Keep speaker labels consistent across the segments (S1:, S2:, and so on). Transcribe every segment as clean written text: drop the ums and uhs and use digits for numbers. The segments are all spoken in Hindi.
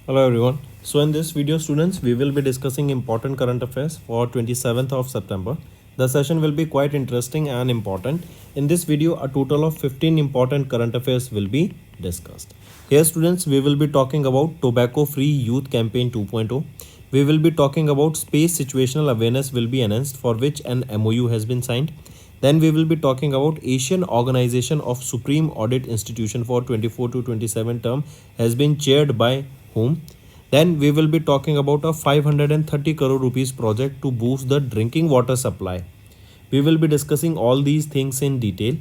S1: Hello everyone. So in this video students we will be discussing important current affairs for 27th of September. The session will be quite interesting and important. In this video a total of 15 important current affairs will be discussed. Here students we will be talking about Tobacco Free Youth Campaign 2.0. We will be talking about space situational awareness will be enhanced for which an MOU has been signed. Then we will be talking about Asian Organization of Supreme Audit Institution for 24 to 27 term has been chaired by whom. Then we will be talking about a 530 crore rupees project to boost the drinking water supply. We will be discussing all these things in detail.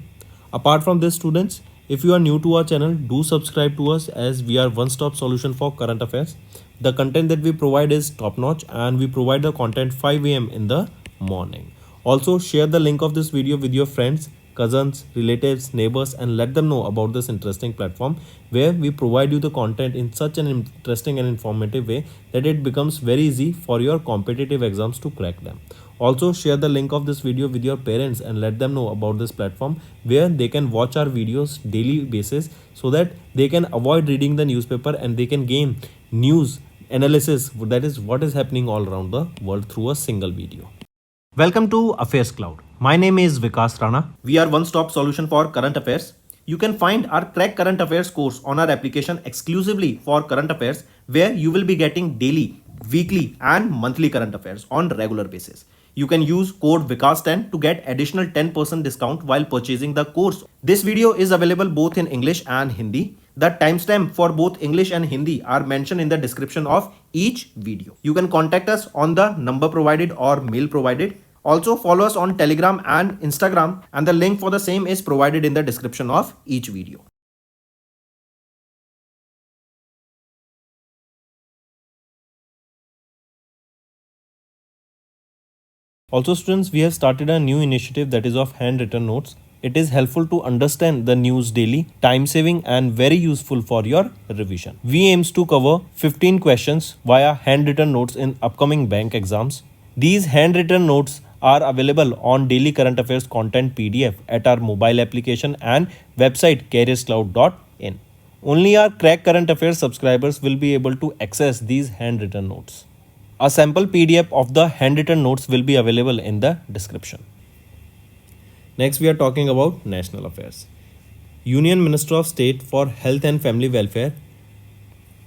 S1: Apart from this students, if you are new to our channel, do subscribe to us as we are one-stop solution for current affairs. The content that we provide is top-notch and we provide the content 5 a.m. in the morning. Also share the link of this video with your friends, cousins, relatives, neighbors and let them know about this interesting platform where we provide you the content in such an interesting and informative way that it becomes very easy for your competitive exams to crack them. Also share the link of this video with your parents and let them know about this platform where they can watch our videos daily basis so that they can avoid reading the newspaper and they can gain news analysis, that is what is happening all around the world, through a single video. Welcome to Affairs Cloud. My name is Vikas Rana. We are one-stop solution for current affairs. You can find our Crack Current Affairs course on our application exclusively for current affairs, where you will be getting daily, weekly and monthly current affairs on regular basis. You can use code VIKAS10 to get additional 10% discount while purchasing the course. This video is available both in English and Hindi. The timestamp for both English and Hindi are mentioned in the description of each video. You can contact us on the number provided or mail provided. Also follow us on Telegram and Instagram and the link for the same is provided in the description of each video. Also students, we have started a new initiative that is of handwritten notes. It is helpful to understand the news daily, time saving and very useful for your revision. We aims to cover 15 questions via handwritten notes in upcoming bank exams. These handwritten notes are available on daily current affairs content PDF at our mobile application and website careerscloud.in. Only our Crack Current Affairs subscribers will be able to access these handwritten notes. A sample PDF of the handwritten notes will be available in the description. Next, we are talking about national affairs. Union Minister of State for Health and Family Welfare,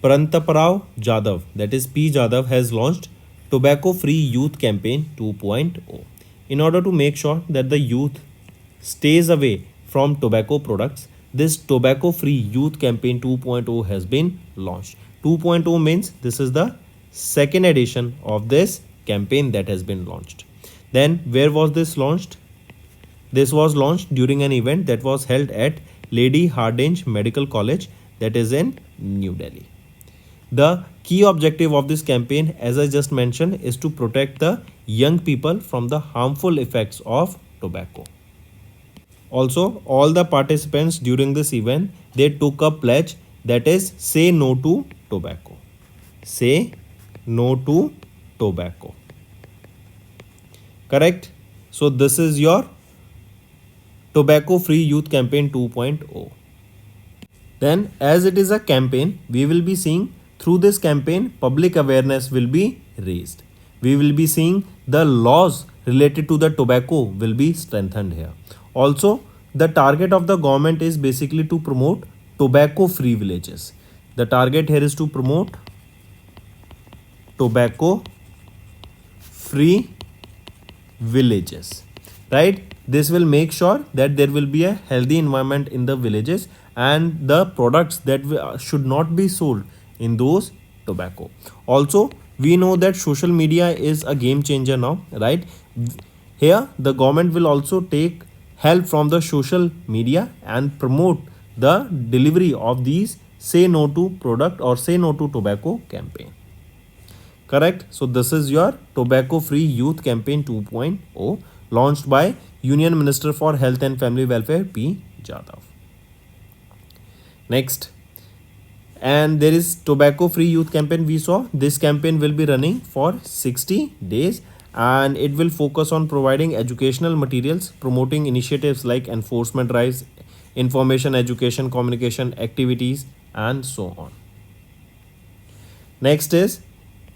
S1: Prantaparao Jadhav, that is P. Jadhav, has launched Tobacco Free Youth Campaign 2.0 in order to make sure that the youth stays away from tobacco products. This Tobacco Free Youth Campaign 2.0 has been launched. 2.0 means this is the second edition of this campaign that has been launched. Then where was this launched? This was launched during an event that was held at Lady Hardinge Medical College, that is in New Delhi. The key objective of this campaign, as I just mentioned, is to protect the young people from the harmful effects of tobacco. Also, all the participants during this event, they took a pledge, that is say no to tobacco. Say no to tobacco. Correct? So this is your Tobacco Free Youth Campaign 2.0. Then as it is a campaign, we will be seeing through this campaign public awareness will be raised. We will be seeing the laws related to the tobacco will be strengthened here. Also, the target of the government is basically to promote tobacco free villages. The target here is to promote tobacco free villages, right? This will make sure that there will be a healthy environment in the villages and the products that should not be sold in those tobacco. Also, we know that social media is a game changer now, right? Here the government will also take help from the social media and promote the delivery of these say no to product or say no to tobacco campaign. Correct? So this is your Tobacco Free Youth Campaign 2.0 launched by Union Minister for Health and Family Welfare P. Jadhav. Next, and there is Tobacco Free Youth Campaign. We saw this campaign will be running for 60 days and it will focus on providing educational materials, promoting initiatives like enforcement drives, information, education, communication activities and so on. Next is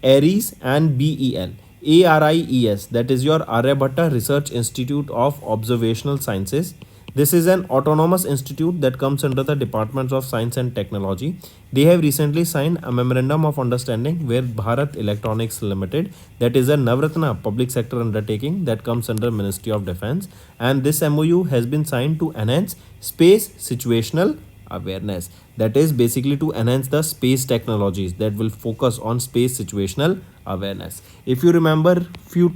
S1: ARIES and BEL. ARIES, that is your Aryabhatta Research Institute of Observational Sciences. This is an autonomous institute that comes under the Departments of Science and Technology. They have recently signed a memorandum of understanding with Bharat Electronics Limited, that is a Navratna public sector undertaking that comes under Ministry of Defense, and this MOU has been signed to enhance space situational awareness, that is basically to enhance the space technologies that will focus on space situational awareness. If you remember, few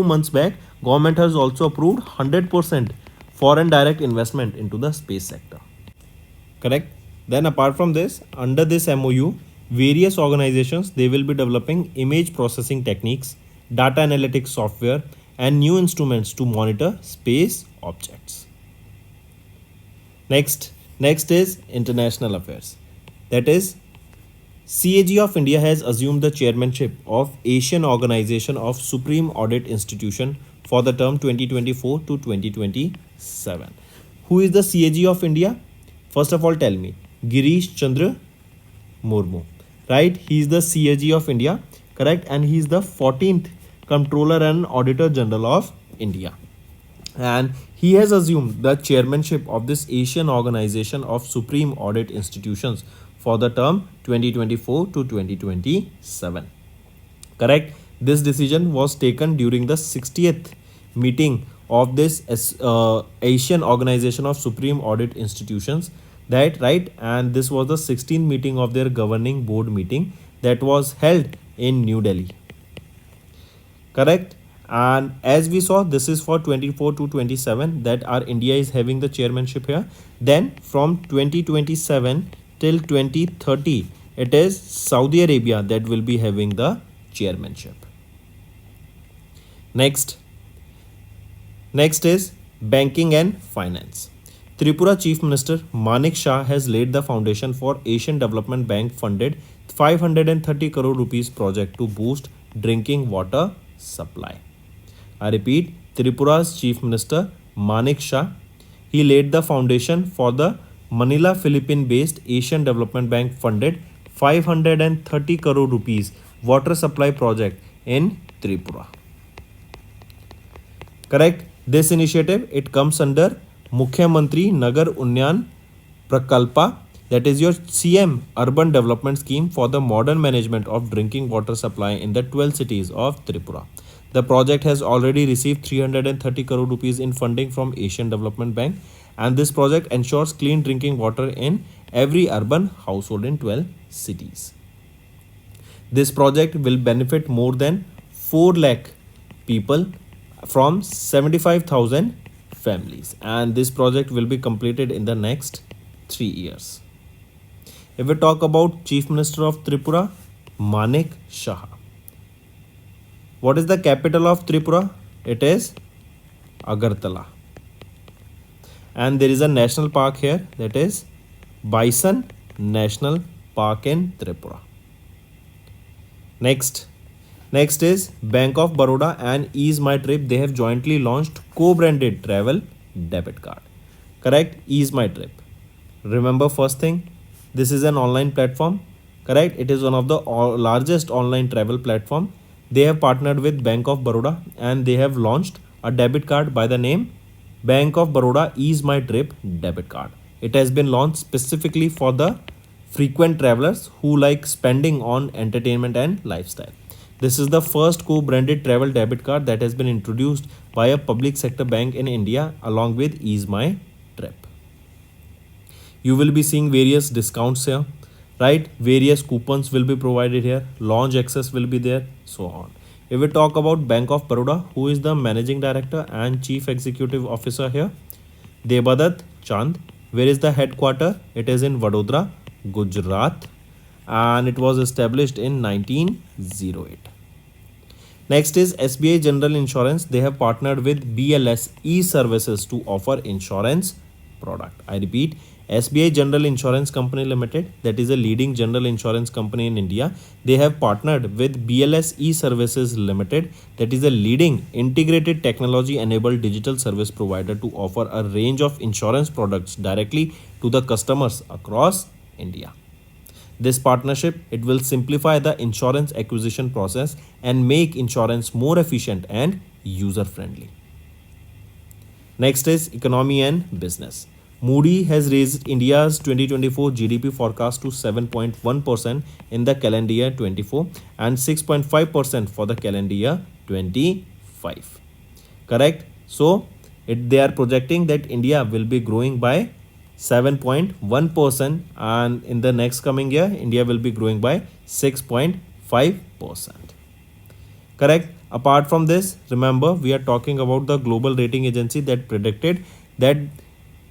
S1: months back, government has also approved 100% foreign direct investment into the space sector. Correct? Then apart from this, under this MOU, various organizations, they will be developing image processing techniques, data analytics software, and new instruments to monitor space objects. Next is international affairs. That is, CAG of India has assumed the chairmanship of Asian Organization of Supreme Audit Institution for the term 2024 to 2027. Who is the CAG of India? First of all, tell me. Girish Chandra Murmu, right? He is the CAG of India, correct? And he is the 14th Comptroller and Auditor General of India. And he has assumed the chairmanship of this Asian Organization of Supreme Audit Institutions for the term 2024 to 2027. Correct? This decision was taken during the 60th meeting of this Asian Organization of Supreme Audit Institutions, that right, and this was the 16th meeting of their governing board meeting that was held in New Delhi. Correct? And as we saw, this is for 24 to 27 that our India is having the chairmanship here. Then from 2027 till 2030, it is Saudi Arabia that will be having the chairmanship. Next is banking and finance. Tripura Chief Minister Manik Shah has laid the foundation for Asian Development Bank funded 530 crore rupees project to boost drinking water supply. I repeat, Tripura's Chief Minister Manik Shah, he laid the foundation for the Manila, Philippine-based Asian Development Bank funded 530 crore rupees water supply project in Tripura. Correct? This initiative, it comes under Mukhyamantri Nagar Unnayan Prakalpa, that is your CM Urban Development Scheme for the modern management of drinking water supply in the 12 cities of Tripura. The project has already received 330 crore rupees in funding from Asian Development Bank, and this project ensures clean drinking water in every urban household in 12 cities. This project will benefit more than 4 lakh people from 75,000 families, and this project will be completed in the next 3 years. If we talk about Chief Minister of Tripura, Manik Shah. What is the capital of Tripura? It is Agartala. And there is a national park here, that is Bison National Park in Tripura. Next is Bank of Baroda and Ease My Trip. They have jointly launched co-branded travel debit card. Correct? Ease My Trip. Remember first thing, this is an online platform. Correct? It is one of the largest online travel platform. They have partnered with Bank of Baroda and they have launched a debit card by the name Bank of Baroda Ease My Trip debit card. It has been launched specifically for the frequent travelers who like spending on entertainment and lifestyle. This is the first co-branded travel debit card that has been introduced by a public sector bank in India along with Ease My Trip. You will be seeing various discounts here, right? Various coupons will be provided here, launch access will be there, so on. If we talk about Bank of Baroda, who is the Managing Director and Chief Executive Officer here? Debadat Chand. Where is the headquarter? It is in Vadodara, Gujarat, and it was established in 1908. Next is SBI General Insurance. They have partnered with BLS e-services to offer insurance product. I repeat, SBI General Insurance Company Limited, that is a leading general insurance company in India. They have partnered with BLS e-services Limited, that is a leading integrated technology enabled digital service provider to offer a range of insurance products directly to the customers across India. This partnership, it will simplify the insurance acquisition process and make insurance more efficient and user friendly. Next is economy and business. Moody has raised India's 2024 GDP forecast to 7.1% in the calendar year 24 and 6.5% for the calendar year 25. Correct? So, they are projecting that India will be growing by 7.1%, and in the next coming year, India will be growing by 6.5%. Correct? Apart from this, remember, we are talking about the global rating agency that predicted that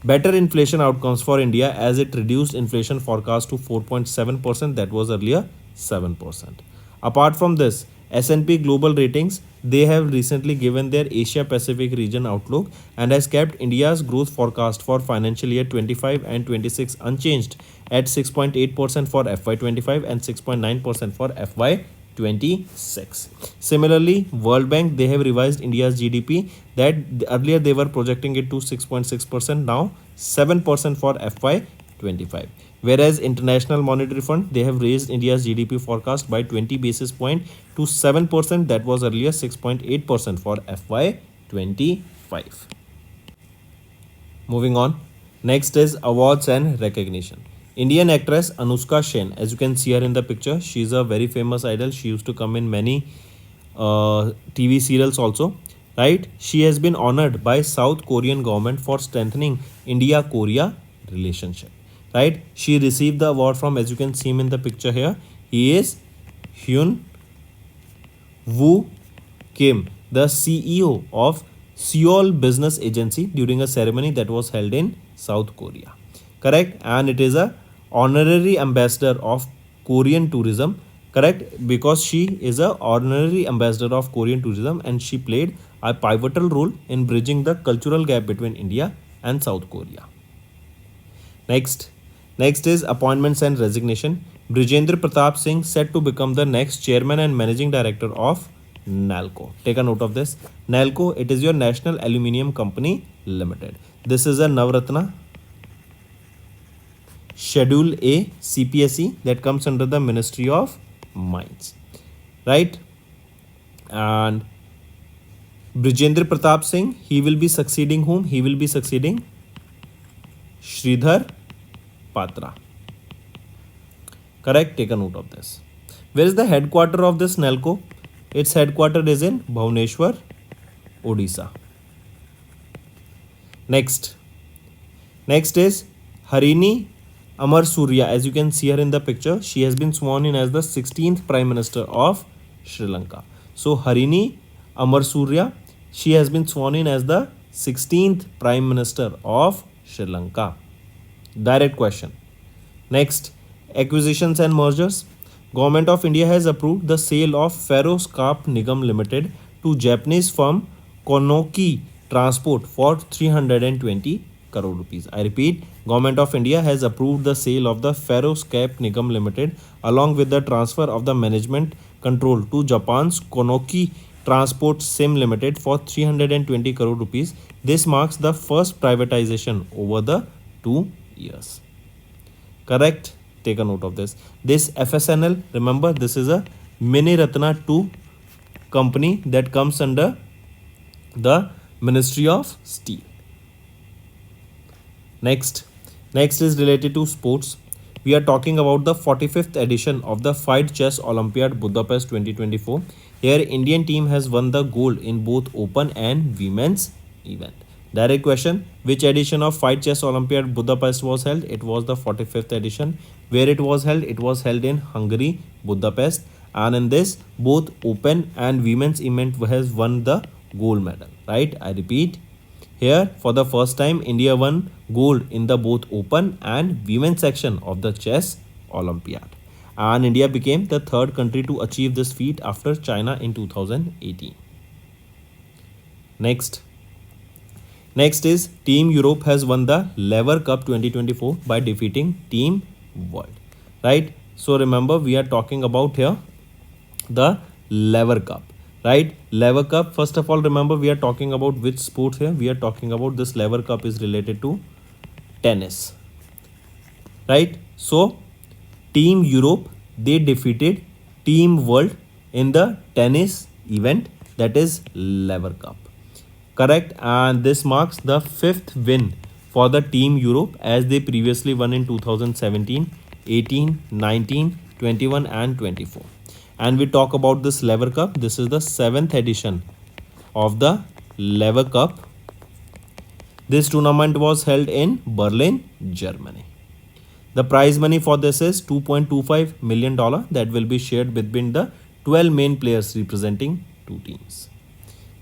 S1: better inflation outcomes for India as it reduced inflation forecast to 4.7%, that was earlier 7%. Apart from this, S&P Global Ratings, they have recently given their Asia Pacific region outlook and has kept India's growth forecast for financial year 25 and 26 unchanged at 6.8% for FY25 and 6.9% for FY26. Similarly, World Bank, they have revised India's GDP that earlier they were projecting it to 6.6%, now 7% for FY25. Whereas International Monetary Fund, they have raised India's GDP forecast by 20 basis point to 7%, that was earlier 6.8% for FY25. Moving on, next is awards and recognition. Indian actress Anushka Sen, as you can see her in the picture, she is a very famous idol. She used to come in many TV serials also, right? She has been honored by South Korean government for strengthening India-Korea relationship, right? She received the award from, as you can see him in the picture here, he is Hyun Woo Kim, the CEO of Seoul Business Agency, during a ceremony that was held in South Korea. Correct? And it is a honorary ambassador of Korean tourism. Correct? Because she is a honorary ambassador of Korean tourism and she played a pivotal role in bridging the cultural gap between India and South Korea. Next is appointments and resignation. Brijendra Pratap Singh set to become the next chairman and managing director of NALCO. Take a note of this. NALCO, it is your National Aluminium Company Limited. This is a Navratna Schedule A CPSE that comes under the Ministry of Mines, right? And Brijendra Pratap Singh, he will be succeeding whom? He will be succeeding Sridhar Patra. Correct? Take a note of this. Where is the headquarter of this NALCO? Its headquarter is in Bhubaneswar, Odisha. Next is Harini Amar Surya. As you can see her in the picture, she has been sworn in as the 16th Prime Minister of Sri Lanka. So Harini Amar Surya, she has been sworn in as the 16th Prime Minister of Sri Lanka. Direct question. Next, acquisitions and mergers. Government of India has approved the sale of Ferroscarp Nigam Limited to Japanese firm Konoki Transport for 320 crore rupees. I repeat, Government of India has approved the sale of the Ferroscarp Nigam Limited along with the transfer of the management control to Japan's Konoki Transport Sim Limited for 320 crore rupees. This marks the first privatization over the 2 years. Correct? Take a note of this. This FSNL, remember, this is a Mini Ratna 2 company that comes under the Ministry of Steel. Next is related to sports. We are talking about the 45th edition of the Fight Chess Olympiad Budapest 2024. Here, Indian team has won the gold in both open and women's event. Direct question, which edition of Fight Chess Olympiad Budapest was held? It was the 45th edition. Where it was held? It was held in Hungary, Budapest. And in this, both open and women's event has won the gold medal, right? I repeat, here for the first time, India won gold in the both open and women's section of the chess Olympiad. And India became the third country to achieve this feat after China in 2018. Next is Team Europe has won the Lever Cup 2024 by defeating Team World, right? So remember, we are talking about here the Lever Cup, right? Lever Cup, first of all, remember, we are talking about which sport here? We are talking about this Lever Cup is related to tennis, right? So Team Europe, they defeated Team World in the tennis event, that is Lever Cup. Correct, and this marks the fifth win for the Team Europe as they previously won in 2017, 18, 19, 21 and 24. And we talk about this Lever Cup. This is the seventh edition of the Lever Cup. This tournament was held in Berlin, Germany. The prize money for this is $2.25 million that will be shared between the 12 main players representing two teams.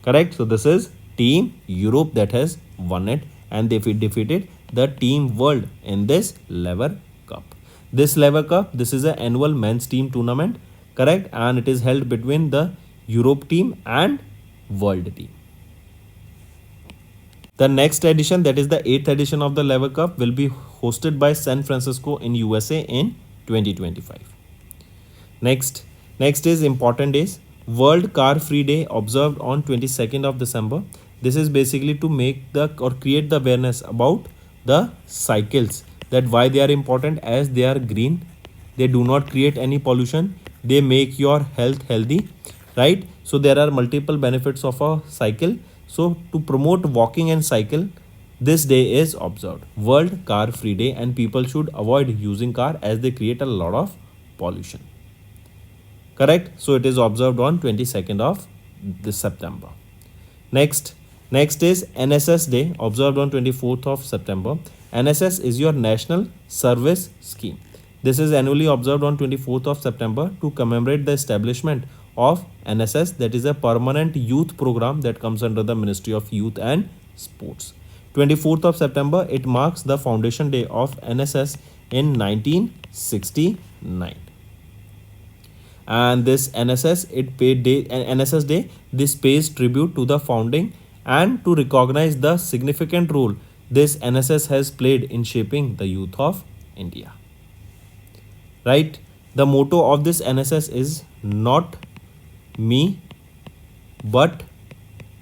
S1: Correct? So this is Team Europe that has won it, and they defeated the Team World in this Lever Cup. This Lever Cup, this is an annual men's team tournament, correct? And it is held between the Europe team and World team. The next edition, that is the 8th edition of the Lever Cup, will be hosted by San Francisco in USA in 2025. Next is important days. World Car Free Day observed on 22nd of December. This is basically to make the or create the awareness about the cycles, that why they are important, as they are green, they do not create any pollution, they make your health healthy, right? So there are multiple benefits of a cycle. So to promote walking and cycle, this day is observed, World Car Free Day, and people should avoid using car as they create a lot of pollution. Correct? So it is observed on 22nd of this September. Next is NSS Day, observed on 24th of September. NSS is your National Service Scheme. This is annually observed on 24th of September to commemorate the establishment of NSS, that is a permanent youth program that comes under the Ministry of Youth and Sports. 24th of September, it marks the foundation day of NSS in 1969. And this NSS Day, this pays tribute to the founding and to recognize the significant role this NSS has played in shaping the youth of India. Right? The motto of this NSS is not me but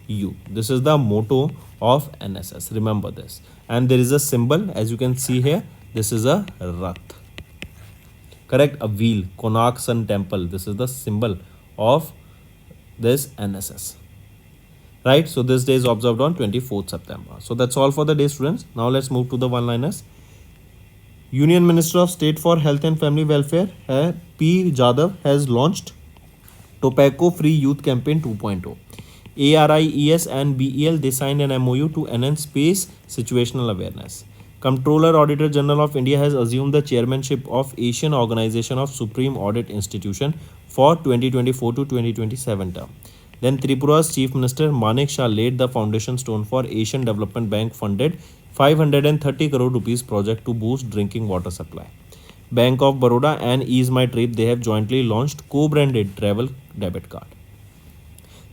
S1: you. This is the motto of NSS. Remember this. And there is a symbol, as you can see here. This is a Rath. Correct? A wheel. Konark Sun Temple. This is the symbol of this NSS. Right? So this day is observed on 24th September. So that's all for the day, students. Now let's move to the one-liners. Union Minister of State for Health and Family Welfare, P. Jadhav, has launched Tobacco Free Youth Campaign 2.0. ARIES and BEL, they signed an MOU to enhance space situational awareness. Comptroller Auditor General of India has assumed the chairmanship of Asian Organization of Supreme Audit Institution for 2024 to 2027 term. Then Tripura's Chief Minister Manik Shah laid the foundation stone for Asian Development Bank funded 530 crore rupees project to boost drinking water supply. Bank of Baroda and Ease My Trip, they have jointly launched co-branded travel debit card.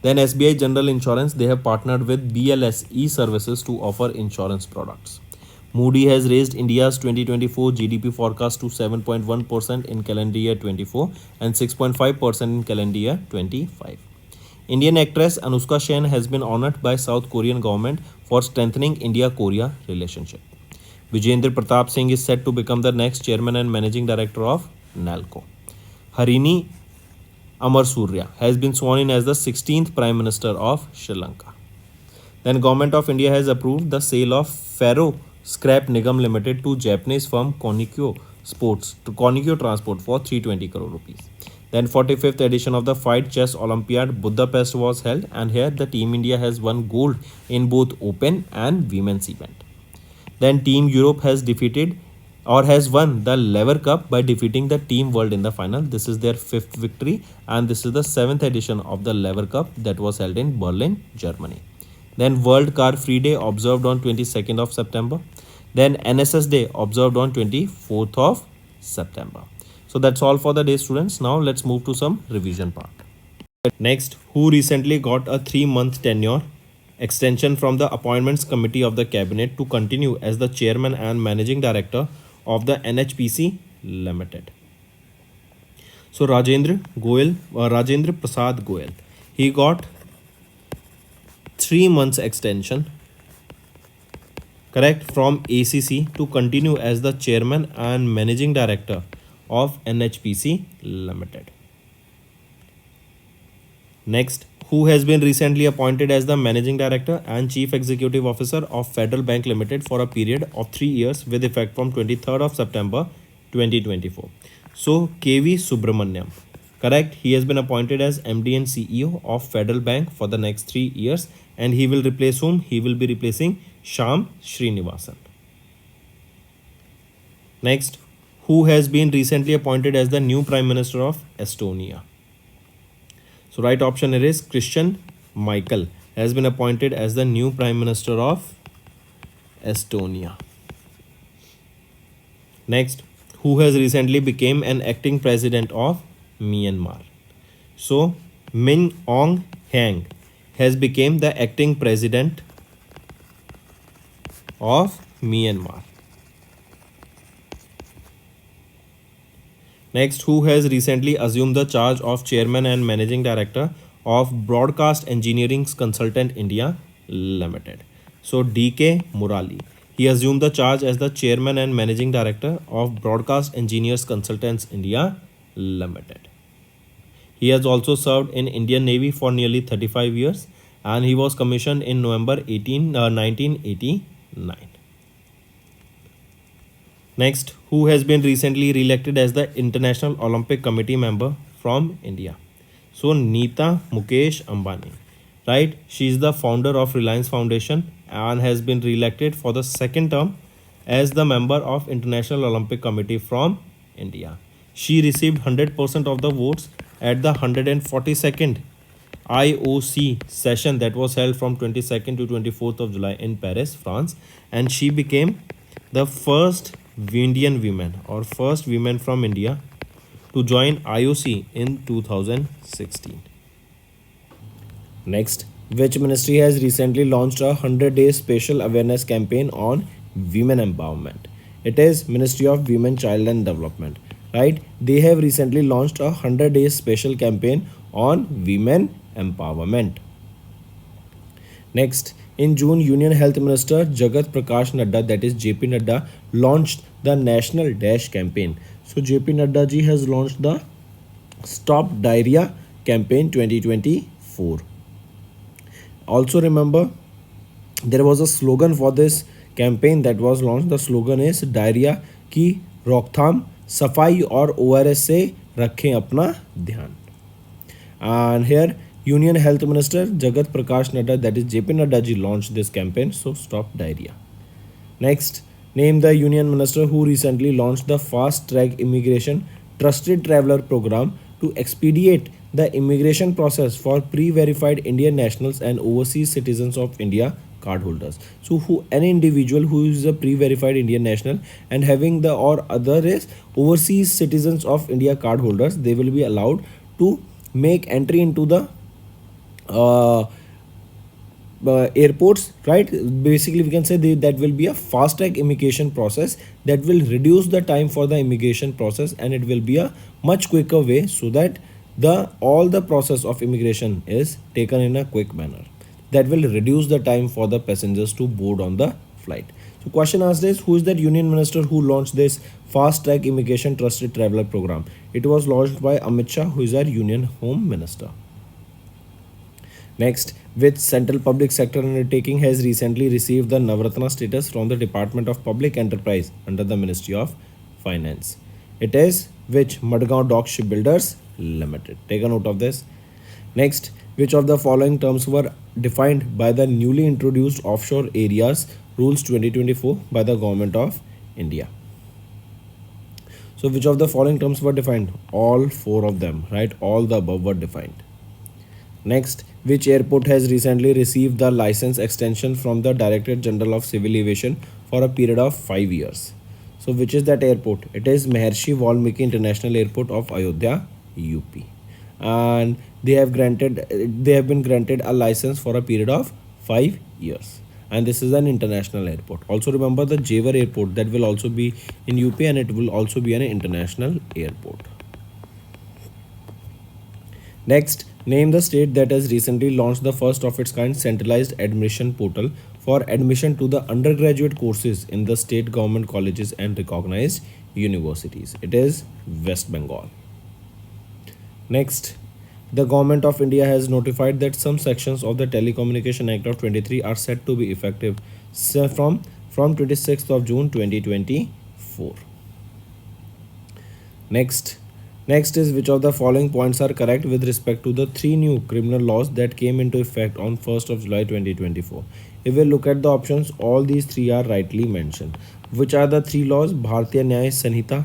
S1: Then SBI General Insurance, they have partnered with BLS e-services to offer insurance products. Moody has raised India's 2024 GDP forecast to 7.1% in calendar year 24 and 6.5% in calendar year 25. Indian actress Anushka Sen has been honored by South Korean government for strengthening India-Korea relationship. Vijayendra Pratap Singh is set to become the next chairman and managing director of NALCO. Harini Amarsurya has been sworn in as the 16th Prime Minister of Sri Lanka. Then Government of India has approved the sale of Ferro Scrap Nigam Limited to Japanese firm Konikyo Transport for 320 crore rupees. Then 45th edition of the Fight Chess Olympiad Budapest was held, and here the Team India has won gold in both open and women's event. Then Team Europe has won the Lever Cup by defeating the Team World in the final. This is their 5th victory, and this is the 7th edition of the Lever Cup that was held in Berlin, Germany. Then World Car Free Day observed on 22nd of September. Then NSS Day observed on 24th of September. So that's all for the day, students. Now let's move to some revision part. Next, who recently got a 3-month tenure extension from the Appointments Committee of the Cabinet to continue as the Chairman and Managing Director of the NHPC Limited. So Rajendra Prasad Goyal, he got 3 months extension, correct, from ACC to continue as the Chairman and Managing Director of NHPC Limited. Next, who has been recently appointed as the Managing Director and Chief Executive Officer of Federal Bank Limited for a period of 3 years with effect from 23rd of September 2024. So, KV Subramaniam. Correct. He has been appointed as MD and CEO of Federal Bank for the next 3 years, and he will replace whom? He will be replacing Shyam Srinivasan. Next, who has been recently appointed as the new Prime Minister of Estonia? So right option here is Christian Michael has been appointed as the new Prime Minister of Estonia. Next, who has recently become an acting president of Myanmar? So Min Aung Hlaing has become the acting president of Myanmar. Next, who has recently assumed the charge of Chairman and Managing Director of Broadcast Engineering Consultant India Limited? So DK Murali. He assumed the charge as the Chairman and Managing Director of Broadcast Engineers Consultants India Limited. He has also served in Indian Navy for nearly 35 years, and he was commissioned in November 1989. Next, who has been recently re-elected as the International Olympic Committee member from India? So Neeta Mukesh Ambani, right? She is the founder of Reliance Foundation and has been re-elected for the second term as the member of International Olympic Committee from India. She received 100% of the votes at the 142nd IOC session that was held from 22nd to 24th of July in Paris, France, and she became the first Indian woman or first woman from India to join IOC in 2016. Next, which ministry has recently launched a 100-day special awareness campaign on women empowerment? It is Ministry of Women, Child and Development, right? They have recently launched a 100-day special campaign on women empowerment. Next, in June, Union Health Minister Jagat Prakash Nadda, that is JP Nadda, launched the National Dash campaign. So JP Nadda ji has launched the Stop Diarrhea campaign 2024. Also remember, there was a slogan for this campaign that was launched. The slogan is diarrhoea की रोकथाम, सफाई और ORS से रखें अपना ध्यान. And here Union Health Minister Jagat Prakash Nadda, that is JP Nadda ji, launched this campaign. So stop diarrhea. Next, name the Union Minister who recently launched the Fast Track Immigration Trusted Traveller Program to expedite the immigration process for pre-verified Indian nationals and overseas citizens of India cardholders. So any individual who is a pre-verified Indian national and having the or other is overseas citizens of India cardholders, they will be allowed to make entry into the airports, right? Basically we can say that will be a fast track immigration process that will reduce the time for the immigration process, and it will be a much quicker way so that all the process of immigration is taken in a quick manner. That will reduce the time for the passengers to board on the flight. So question asked is, who is that Union Minister who launched this Fast Track Immigration Trusted Traveller Program? It was launched by Amit Shah, who is our Union Home Minister. Next, which central public sector undertaking has recently received the Navratna status from the Department of Public Enterprise under the Ministry of Finance? It is which? Madgaon Dock Shipbuilders Limited. Take a note of this. Next, which of the following terms were defined by the newly introduced Offshore Areas Rules 2024 by the Government of India? So which of the following terms were defined? All four of them, right? All the above were defined. Next, which airport has recently received the license extension from the Directorate General of Civil Aviation for a period of 5 years? So which is that airport? It is Maharshi Valmiki International Airport of Ayodhya, UP. And they have been granted a license for a period of 5 years. And this is an international airport. Also remember the Jewar Airport, that will also be in UP, and it will also be an international airport. Next, name the state that has recently launched the first of its kind centralized admission portal for admission to the undergraduate courses in the state government colleges and recognized universities. It is West Bengal. Next, the Government of India has notified that some sections of the Telecommunication Act of 23 are set to be effective from 26th of June 2024. Next is which of the following points are correct with respect to the three new criminal laws that came into effect on 1st of July 2024. If we look at the options, all these three are rightly mentioned. Which are the three laws? Bharatiya Nyaya Sanhita,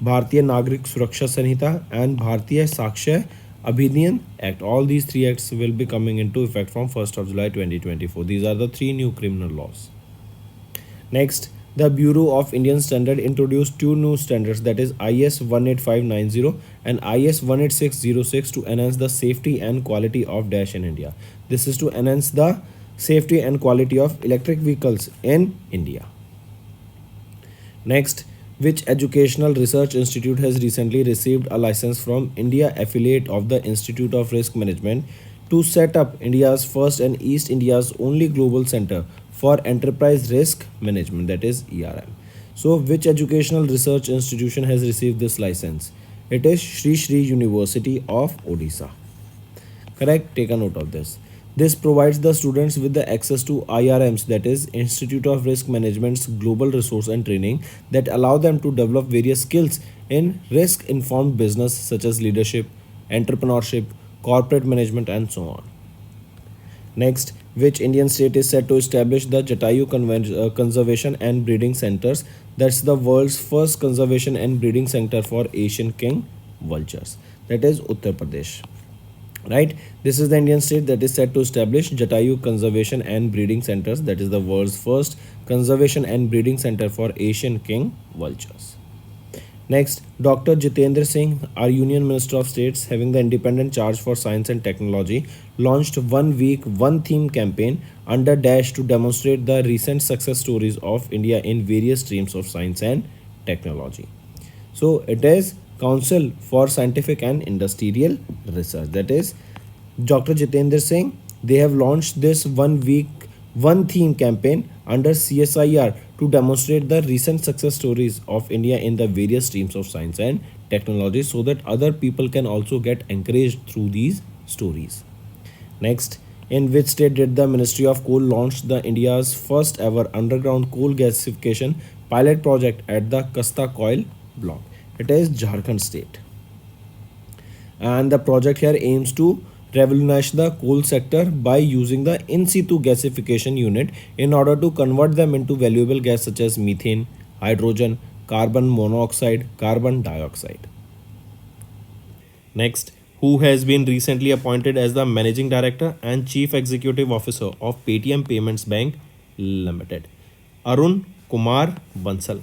S1: Bharatiya Nagrik Suraksha Sanhita and Bharatiya Sakshya Abhidhiyan Act. All these three acts will be coming into effect from 1st of July 2024. These are the three new criminal laws. Next, the Bureau of Indian Standard introduced two new standards, that is IS 18590 and IS 18606, to enhance the safety and quality of dash in India. This is to enhance the safety and quality of electric vehicles in India. Next, which educational research institute has recently received a license from India affiliate of the Institute of Risk Management to set up India's first and East India's only global center for enterprise risk management, that is ERM. So which educational research institution has received this license? It is Sri Sri University of Odisha. Correct? Take a note of this. This provides the students with the access to IRMs, that is Institute of Risk Management's global resource and training, that allow them to develop various skills in risk informed business such as leadership, entrepreneurship, corporate management and so on. Next, which Indian state is set to establish the Jatayu Conservation and Breeding Centers? That's the world's first conservation and breeding center for Asian king vultures. That is Uttar Pradesh. Right? This is the Indian state that is set to establish Jatayu Conservation and Breeding Centers. That is the world's first conservation and breeding center for Asian king vultures. Next, Dr. Jitendra Singh, our Union Minister of States having the independent charge for science and technology, launched 1 week, 1 theme campaign under DASH to demonstrate the recent success stories of India in various streams of science and technology. So it is Council for Scientific and Industrial Research. That is Dr. Jitendra Singh. They have launched this 1 week, 1 theme campaign under CSIR to demonstrate the recent success stories of India in the various streams of science and technology, so that other people can also get encouraged through these stories. Next, in which state did the Ministry of Coal launch the India's first ever underground coal gasification pilot project at the Kasta Coal block? It is Jharkhand state. And the project here aims to revolutionize the coal sector by using the in situ gasification unit in order to convert them into valuable gas such as methane, hydrogen, carbon monoxide, carbon dioxide. Next, who has been recently appointed as the Managing Director and Chief Executive Officer of Paytm Payments Bank Limited? Arun Kumar Bansal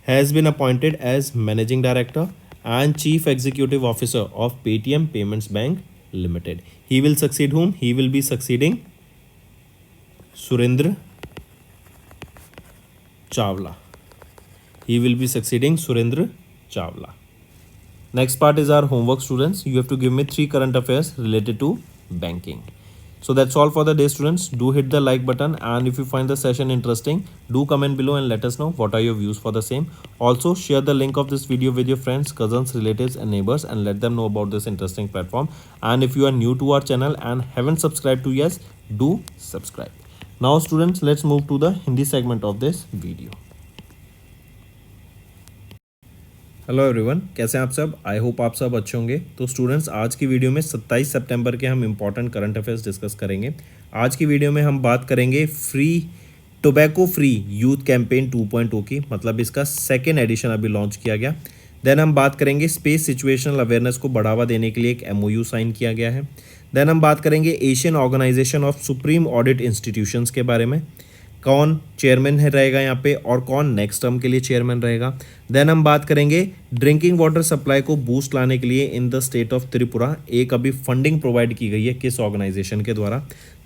S1: has been appointed as Managing Director and Chief Executive Officer of Paytm Payments Bank Limited. He will succeed whom? He will be succeeding Surendra Chawla. He will be succeeding Surendra Chawla. Next part is our homework, students. You have to give me 3 current affairs related to banking. So that's all for the day, students. Do hit the like button, and if you find the session interesting, do comment below and let us know what are your views for the same. Also share the link of this video with your friends, cousins, relatives and neighbors, and let them know about this interesting platform. And if you are new to our channel and haven't subscribed to yet, do subscribe. Now students, let's move to the Hindi segment of this video. Hello everyone, कैसे हैं आप सब? आई होप आप सब अच्छे होंगे। तो स्टूडेंट्स, आज की वीडियो में 27 सितंबर के हम इंपॉर्टेंट करंट अफेयर्स डिस्कस करेंगे। आज की वीडियो में हम बात करेंगे टोबैको फ्री यूथ कैंपेन 2.0 की, मतलब इसका 2nd एडिशन अभी लॉन्च किया गया। देन हम बात करेंगे स्पेस सिचुएशनल अवेयरनेस को बढ़ावा देने के लिए एक MOU साइन किया गया है। देन हम बात करेंगे Asian Organisation of Supreme Audit Institutions के बारे में, कौन चेयरमैन है रहेगा यहाँ पे और कौन नेक्स्ट टर्म के लिए चेयरमैन रहेगा। देन हम बात करेंगे ड्रिंकिंग वाटर सप्लाई को बूस्ट लाने के लिए in the state of Tripura एक अभी फंडिंग प्रोवाइड की गई है, किस ऑर्गेनाइजेशन के द्वारा।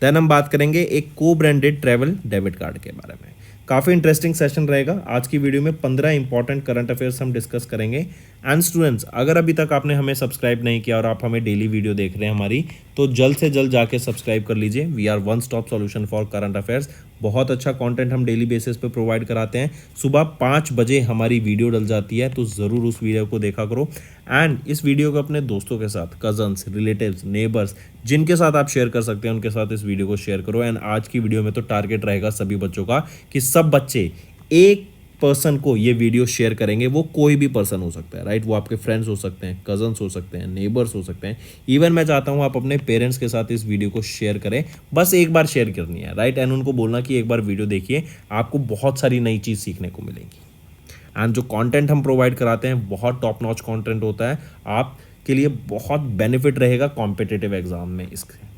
S1: देन हम बात करेंगे एक co-branded travel debit card के बारे में। काफ़ी इंटरेस्टिंग सेशन रहेगा। आज की वीडियो में 15 इंपॉर्टेंट करंट अफेयर्स हम डिस्कस करेंगे। एंड स्टूडेंट्स, अगर अभी तक आपने हमें सब्सक्राइब नहीं किया और आप हमें डेली वीडियो देख रहे हैं हमारी, तो जल्द से जल्द जाके सब्सक्राइब कर लीजिए। We are one stop solution for current affairs. बहुत अच्छा कंटेंट हम डेली बेसिस पे प्रोवाइड कराते हैं। सुबह 5 बजे हमारी वीडियो डल जाती है, तो ज़रूर उस वीडियो को देखा करो। एंड इस वीडियो को अपने दोस्तों के साथ, कजन्स, रिलेटिव्स, नेबर्स, जिनके साथ आप शेयर कर सकते हैं उनके साथ इस वीडियो को शेयर करो। एंड आज की वीडियो में तो टारगेट रहेगा सभी बच्चों का कि सब बच्चे एक पर्सन को ये वीडियो शेयर करेंगे। वो कोई भी पर्सन हो सकता है, राइट। वो आपके फ्रेंड्स हो सकते हैं, कजन्स हो सकते हैं, नेबर्स हो सकते हैं। इवन मैं चाहता हूँ आप अपने पेरेंट्स के साथ इस वीडियो को शेयर करें। बस एक बार शेयर करनी है, राइट। एंड उनको बोलना कि एक बार वीडियो देखिए, आपको बहुत सारी नई चीज़ सीखने को मिलेगी। एंड जो कंटेंट हम प्रोवाइड कराते हैं बहुत टॉप नॉच कंटेंट होता है, आपके लिए बहुत बेनिफिट रहेगा कॉम्पिटिटिव एग्जाम में इसके।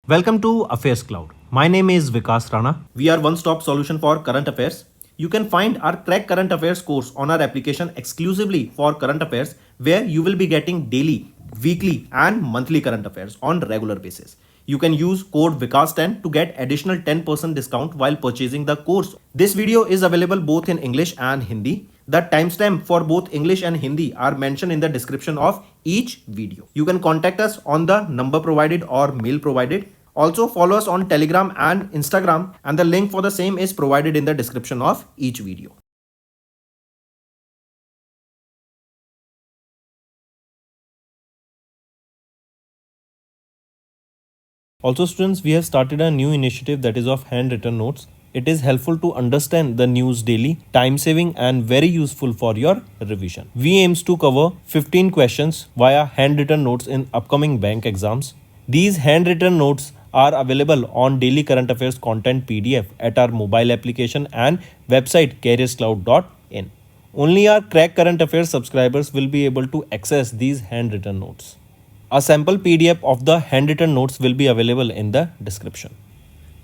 S1: Welcome to Affairs Cloud. My name is Vikas Rana. We are one-stop solution for current affairs. You can find our Crack Current Affairs course on our application exclusively for current affairs, where you will be getting daily, weekly, and monthly current affairs on regular basis. You can use code VIKAS10 to get additional 10% discount while purchasing the course. This video is available both in English and Hindi. The timestamp for both English and Hindi are mentioned in the description of each video. You can contact us on the number provided or mail provided. Also follow us on Telegram and Instagram, and the link for the same is provided in the description of each video. Also students, we have started a new initiative that is of handwritten notes. It is helpful to understand the news daily, time saving and very useful for your revision. We aims to cover 15 questions via handwritten notes in upcoming bank exams. These handwritten notes are available on daily current affairs content PDF at our mobile application and website careerscloud.in. Only our Crack Current Affairs subscribers will be able to access these handwritten notes. A sample PDF of the handwritten notes will be available in the description.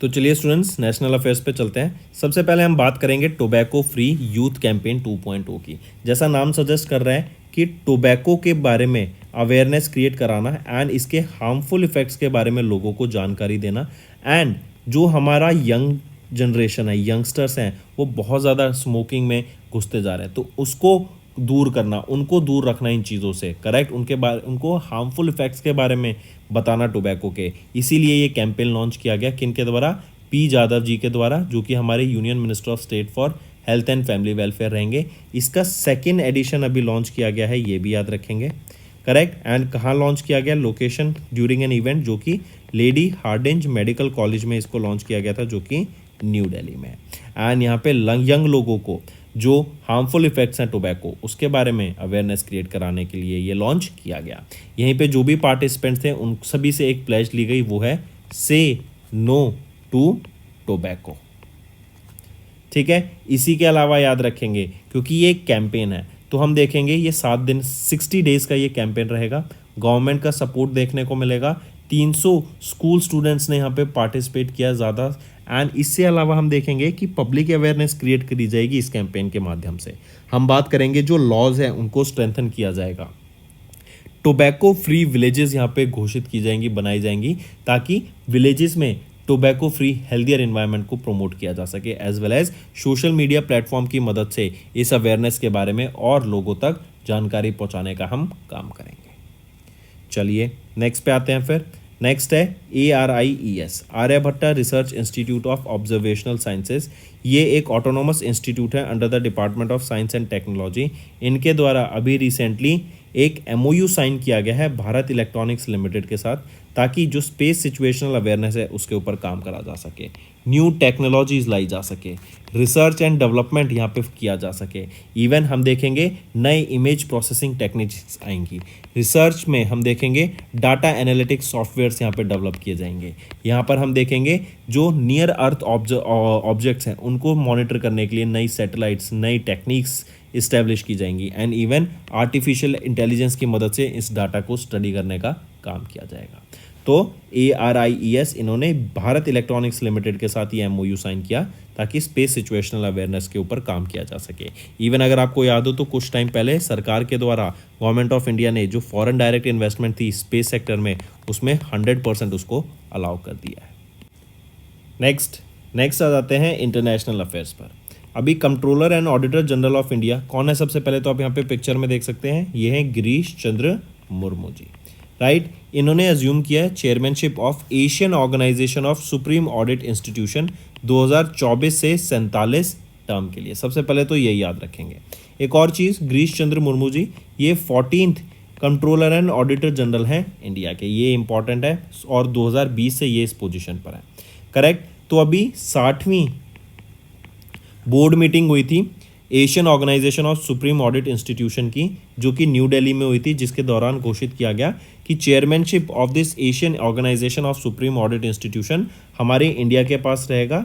S1: तो चलिए स्टूडेंट्स, नेशनल अफेयर्स पे चलते हैं। सबसे पहले हम बात करेंगे टोबैको फ्री यूथ कैंपेन 2.0 की। जैसा नाम सजेस्ट कर रहा है कि टोबैको के बारे में अवेयरनेस क्रिएट कराना एंड इसके हार्मफुल इफेक्ट्स के बारे में लोगों को जानकारी देना। एंड जो हमारा यंग जनरेशन है, यंगस्टर्स हैं, वो बहुत ज़्यादा स्मोकिंग में घुसते जा रहे हैं, तो उसको दूर करना, उनको दूर रखना इन चीज़ों से, करेक्ट। उनको हार्मफुल इफेक्ट्स के बारे में बताना टोबैको के। इसीलिए ये कैंपेन लॉन्च किया गया, किनके द्वारा? पी यादव जी के द्वारा, जो कि हमारे union minister of state for health and Family welfare रहेंगे। इसका सेकेंड एडिशन अभी लॉन्च किया गया है, ये भी याद रखेंगे, करेक्ट। एंड कहाँ लॉन्च किया गया? लोकेशन ड्यूरिंग एन इवेंट, जो कि लेडी हार्डिंज मेडिकल कॉलेज में इसको लॉन्च किया गया था, जो कि न्यू दिल्ली में। एंड यहाँ पे यंग लोगों को जो हार्मफुल इफेक्ट्स हैं टोबैको, उसके बारे में अवेयरनेस क्रिएट कराने के लिए ये लॉन्च किया गया। यहीं पे जो भी पार्टिसिपेंट्स थे उन सभी से एक प्लेज ली गई, वो है से नो टू टोबैको, ठीक है। इसी के अलावा याद रखेंगे, क्योंकि ये एक कैंपेन है, तो हम देखेंगे ये 7 दिन 60 डेज़ का ये कैंपेन रहेगा। गवर्नमेंट का सपोर्ट देखने को मिलेगा। 300 स्कूल स्टूडेंट्स ने यहाँ पे पार्टिसिपेट किया ज़्यादा। एंड इससे अलावा हम देखेंगे कि पब्लिक अवेयरनेस क्रिएट करी जाएगी इस कैंपेन के माध्यम से। हम बात करेंगे जो लॉज हैं उनको स्ट्रेंथन किया जाएगा। टोबैको फ्री विलेजेस यहाँ पे घोषित की जाएंगी, बनाई जाएंगी, ताकि विलेजेस में टोबैको फ्री हेल्दियर एनवायरनमेंट को प्रमोट किया जा सके, as well as social media platform की मदद से इस अवेयरनेस के बारे में और लोगों तक जानकारी पहुंचाने का हम काम करेंगे। चलिए नेक्स्ट पे आते हैं। फिर नेक्स्ट है ARIES, Aryabhatta Research Institute of Observational Sciences. ये एक ऑटोनोमस इंस्टीट्यूट है under the Department of Science and Technology. इनके द्वारा अभी रिसेंटली एक MOU साइन किया गया है भारत इलेक्ट्रॉनिक्स लिमिटेड के साथ, ताकि जो स्पेस सिचुएशनल अवेयरनेस है उसके ऊपर काम करा जा सके, न्यू टेक्नोलॉजीज लाई जा सके, रिसर्च एंड डेवलपमेंट यहाँ पे किया जा सके। इवन हम देखेंगे नए इमेज प्रोसेसिंग टेक्निक्स आएंगी। रिसर्च में हम देखेंगे डाटा एनालिटिक्स सॉफ्टवेयर्स यहाँ पे डेवलप किए जाएंगे। यहाँ पर हम देखेंगे जो नियर अर्थ ऑब्जेक्ट्स हैं उनको मॉनिटर करने के लिए नई सैटेलाइट्स, नई टेक्निक्स इस्टेब्लिश की जाएंगी। एंड इवन आर्टिफिशियल इंटेलिजेंस की मदद से इस डाटा को स्टडी करने का काम किया जाएगा। तो ARIES इन्होंने भारत इलेक्ट्रॉनिक्स लिमिटेड के साथ ये MOU साइन किया, ताकि स्पेस सिचुएशनल अवेयरनेस के ऊपर काम किया जा सके। इवन अगर आपको याद हो तो कुछ टाइम पहले सरकार के द्वारा गवर्नमेंट ऑफ इंडिया ने जो फॉरेन डायरेक्ट इन्वेस्टमेंट थी स्पेस सेक्टर में, उसमें 100% उसको अलाउ कर दिया है। नेक्स्ट आ जाते हैं इंटरनेशनल अफेयर्स पर। अभी controller and Auditor General of India कौन है? सबसे पहले तो आप यहाँ पे पिक्चर में देख सकते हैं, ये हैं गिरीश चंद्र मुर्मू जी। राइट। इन्होंने अज्यूम किया है chairmanship of Asian Organisation of Supreme Audit Institution 2024 से 47 टर्म के लिए। सबसे पहले तो यही याद रखेंगे। एक और चीज़, गिरीश चंद्र मुर्मू जी ये 14th controller and Auditor general हैं इंडिया के, ये इंपॉर्टेंट है और 2020 से ये इस पोजीशन पर है। करेक्ट। तो अभी 60वीं बोर्ड मीटिंग हुई थी Asian Organisation of Supreme Audit Institution की, जो कि न्यू दिल्ली में हुई थी, जिसके दौरान घोषित किया गया कि chairmanship of this Asian Organisation of Supreme Audit Institution हमारे इंडिया के पास रहेगा।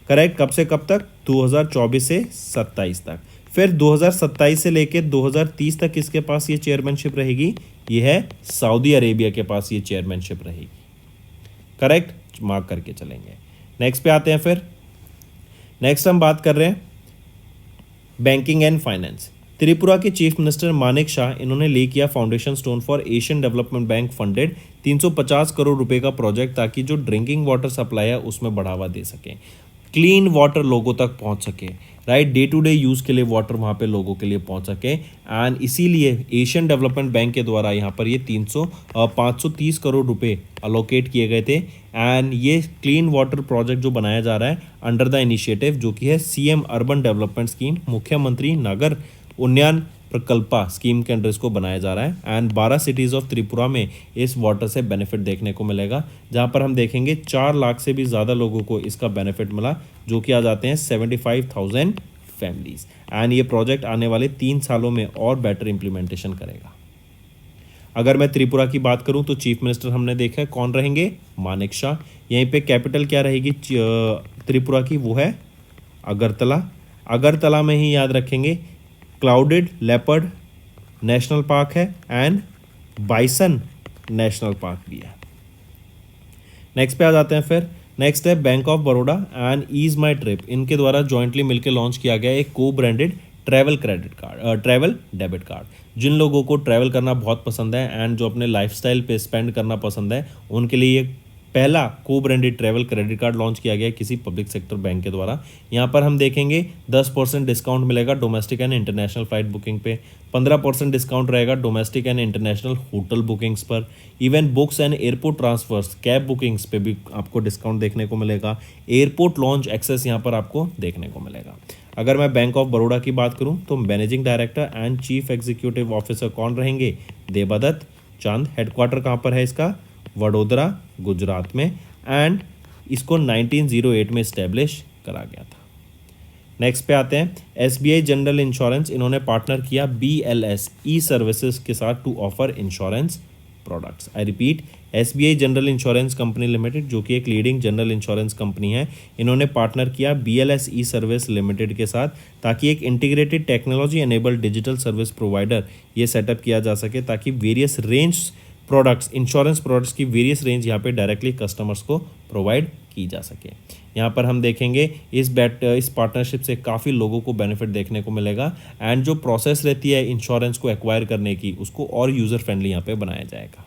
S1: करेक्ट। कब से कब तक? 2024 से 27 तक। फिर 2027 से लेकर 2030 तक किसके पास ये चेयरमैनशिप रहेगी? ये है सऊदी अरेबिया के पास ये चेयरमैनशिप रहेगी। करेक्ट, मार्क करके चलेंगे। नेक्स्ट पे आते हैं। फिर नेक्स्ट हम बात कर रहे हैं बैंकिंग एंड फाइनेंस। त्रिपुरा के चीफ मिनिस्टर मानेक शाह, इन्होंने ले किया foundation stone for Asian development bank funded 350 crore रुपए का प्रोजेक्ट, ताकि जो ड्रिंकिंग वाटर सप्लाई है उसमें बढ़ावा दे सकें, क्लीन वाटर लोगों तक पहुंच सके, right. Day to day use के लिए वाटर वहाँ पे लोगों के लिए पहुंच सके। एंड इसीलिए एशियन डेवलपमेंट बैंक के द्वारा यहाँ पर ये 530 करोड़ रुपए अलोकेट किए गए थे। एंड ये क्लीन वाटर प्रोजेक्ट जो बनाया जा रहा है अंडर द इनिशिएटिव, जो कि है सीएम अर्बन डेवलपमेंट स्कीम, मुख्यमंत्री नगर उन्नयन प्रकल्पा स्कीम के अंडर इसको बनाया जा रहा है। एंड 12 सिटीज़ ऑफ त्रिपुरा में इस वाटर से बेनिफिट देखने को मिलेगा, जहां पर हम देखेंगे 4 लाख से भी ज़्यादा लोगों को इसका बेनिफिट मिला, जो कि आ जाते हैं 75,000 फैमिलीज। एंड ये प्रोजेक्ट आने वाले 3 सालों में और बेटर इम्प्लीमेंटेशन करेगा। अगर मैं त्रिपुरा की बात करूं तो चीफ मिनिस्टर हमने देखा है कौन रहेंगे? मानेक शाह। यहीं पे कैपिटल क्या रहेगी त्रिपुरा की? वो है अगरतला। अगरतला में ही याद रखेंगे क्लाउडेड लेपर्ड नेशनल पार्क है एंड बाइसन नेशनल पार्क भी है। नेक्स्ट पे आ जाते हैं। फिर नेक्स्ट है Bank of Baroda and Ease My Trip, इनके द्वारा जॉइंटली मिलकर लॉन्च किया गया एक co-branded travel credit card, travel debit card. जिन लोगों को ट्रैवल करना बहुत पसंद है एंड जो अपने लाइफस्टाइल पे स्पेंड करना पसंद है, उनके लिए ये पहला को branded travel credit card launch किया गया है किसी पब्लिक सेक्टर बैंक के द्वारा। यहाँ पर हम देखेंगे 10% डिस्काउंट मिलेगा domestic and international flight booking पे, 15% डिस्काउंट रहेगा domestic and international hotel bookings पर, even books and airport transfers cab bookings पे भी आपको डिस्काउंट देखने को मिलेगा। एयरपोर्ट लॉन्च एक्सेस यहाँ पर आपको देखने को मिलेगा। अगर मैं बैंक ऑफ बड़ौदा की बात करूँ तो managing director and chief executive officer कौन रहेंगे? देबादत्त चंद। हेडक्वार्टर कहाँ पर है इसका? वडोदरा गुजरात में। एंड इसको 1908 में इस्टेब्लिश करा गया था। नेक्स्ट पे आते हैं एसबीआई जनरल इंश्योरेंस, इन्होंने पार्टनर किया BLS ई सर्विसेज के साथ to offer insurance products. I repeat, SBI General Insurance Company Limited, जो कि एक लीडिंग जनरल इंश्योरेंस कंपनी है, इन्होंने पार्टनर किया BLS ई सर्विस लिमिटेड के साथ, ताकि एक integrated technology enabled digital service provider ये सेटअप किया जा सके, ताकि various range products, insurance products की वेरियस रेंज यहाँ पे डायरेक्टली कस्टमर्स को प्रोवाइड की जा सके। यहाँ पर हम देखेंगे इस पार्टनरशिप से काफ़ी लोगों को बेनिफिट देखने को मिलेगा। एंड जो प्रोसेस रहती है इंश्योरेंस को एक्वायर करने की, उसको और यूज़र फ्रेंडली यहाँ पे बनाया जाएगा।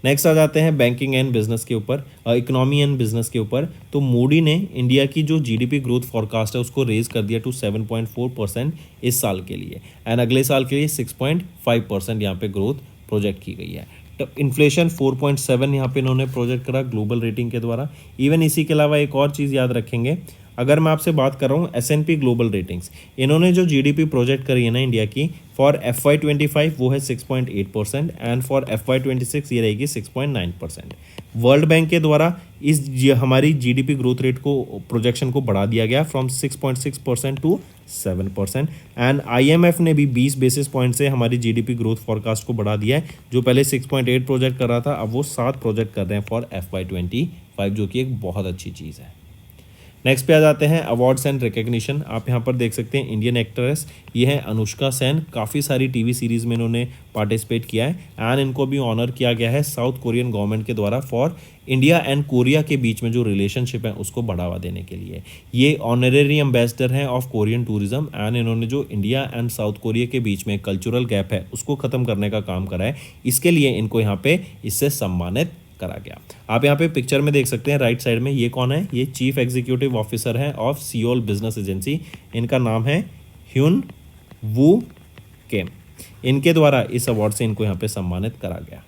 S1: नेक्स्ट आ जाते हैं बैंकिंग एंड बिजनेस के ऊपर, इकोनॉमी एंड बिजनेस के ऊपर। तो मूडी ने इंडिया की जो जीडीपी ग्रोथ फॉरकास्ट है उसको रेज कर दिया टू 7.4% इस साल के लिए, एंड अगले साल के लिए 6.5% यहाँ पे ग्रोथ प्रोजेक्ट की गई है। तो इन्फ्लेशन 4.7 यहाँ पे इन्होंने प्रोजेक्ट करा ग्लोबल रेटिंग के द्वारा। इवन इसी के अलावा एक और चीज़ याद रखेंगे, अगर मैं आपसे बात कर रहा हूँ S&P ग्लोबल रेटिंग्स, इन्होंने जो जीडीपी प्रोजेक्ट करी है ना इंडिया की फॉर FY25 वो है 6.8% एंड फॉर FY26 ये रहेगी 6.9%। वर्ल्ड बैंक के द्वारा हमारी जीडीपी ग्रोथ रेट को प्रोजेक्शन को बढ़ा दिया गया फ्रॉम 6.6% टू 7%। एंड IMF ने भी 20 बेसिस पॉइंट से हमारी जीडीपी ग्रोथ फॉरकास्ट को बढ़ा दिया है। जो पहले 6.8 प्रोजेक्ट कर रहा था, अब वो 7 प्रोजेक्ट कर रहे हैं फॉर FY25, जो कि एक बहुत अच्छी चीज़ है। नेक्स्ट पे आ जाते हैं अवार्ड्स एंड रिकग्निशन। आप यहाँ पर देख सकते हैं इंडियन एक्ट्रेस, ये है अनुष्का सेन। काफ़ी सारी टीवी सीरीज़ में इन्होंने पार्टिसिपेट किया है एंड इनको भी ऑनर किया गया है साउथ कोरियन गवर्नमेंट के द्वारा फॉर इंडिया एंड कोरिया के बीच में जो रिलेशनशिप है उसको बढ़ावा देने के लिए। ये ऑनरेरी एम्बेसडर हैं ऑफ कोरियन टूरिज्म एंड इन्होंने जो इंडिया एंड साउथ कोरिया के बीच में कल्चरल गैप है उसको ख़त्म करने का काम करा है। इसके लिए इनको यहाँ पे इससे सम्मानित करा गया। आप यहाँ पे पिक्चर में देख सकते हैं राइट साइड में, ये कौन है? ये चीफ एग्जीक्यूटिव ऑफिसर है ऑफ सियोल बिजनेस एजेंसी। इनका नाम है ह्यून वू किम। इनके द्वारा इस अवार्ड से इनको यहाँ पे सम्मानित करा गया।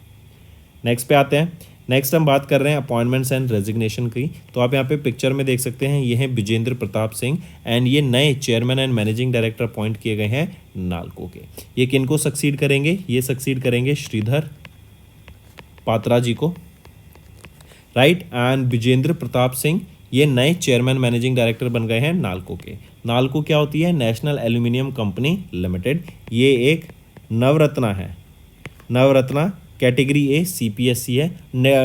S1: नेक्स्ट पे आते हैं। नेक्स्ट हम बात कर रहे हैं अपॉइंटमेंट्स एंड रेजिग्नेशन की। तो आप यहाँ पे पिक्चर में देख सकते हैं, ये हैं विजेंद्र प्रताप सिंह एंड ये नए chairman and managing director appoint किए गए हैं नाल्को के। ये किनको सक्सीड करेंगे? ये सक्सीड करेंगे श्रीधर पात्रा जी को, राइट। एंड विजेंद्र प्रताप सिंह ये नए चेयरमैन मैनेजिंग डायरेक्टर बन गए हैं नाल्को के। नाल्को क्या होती है? National aluminium company limited. ये एक नवरत्ना है, नवरत्ना कैटेगरी ए CPSE है,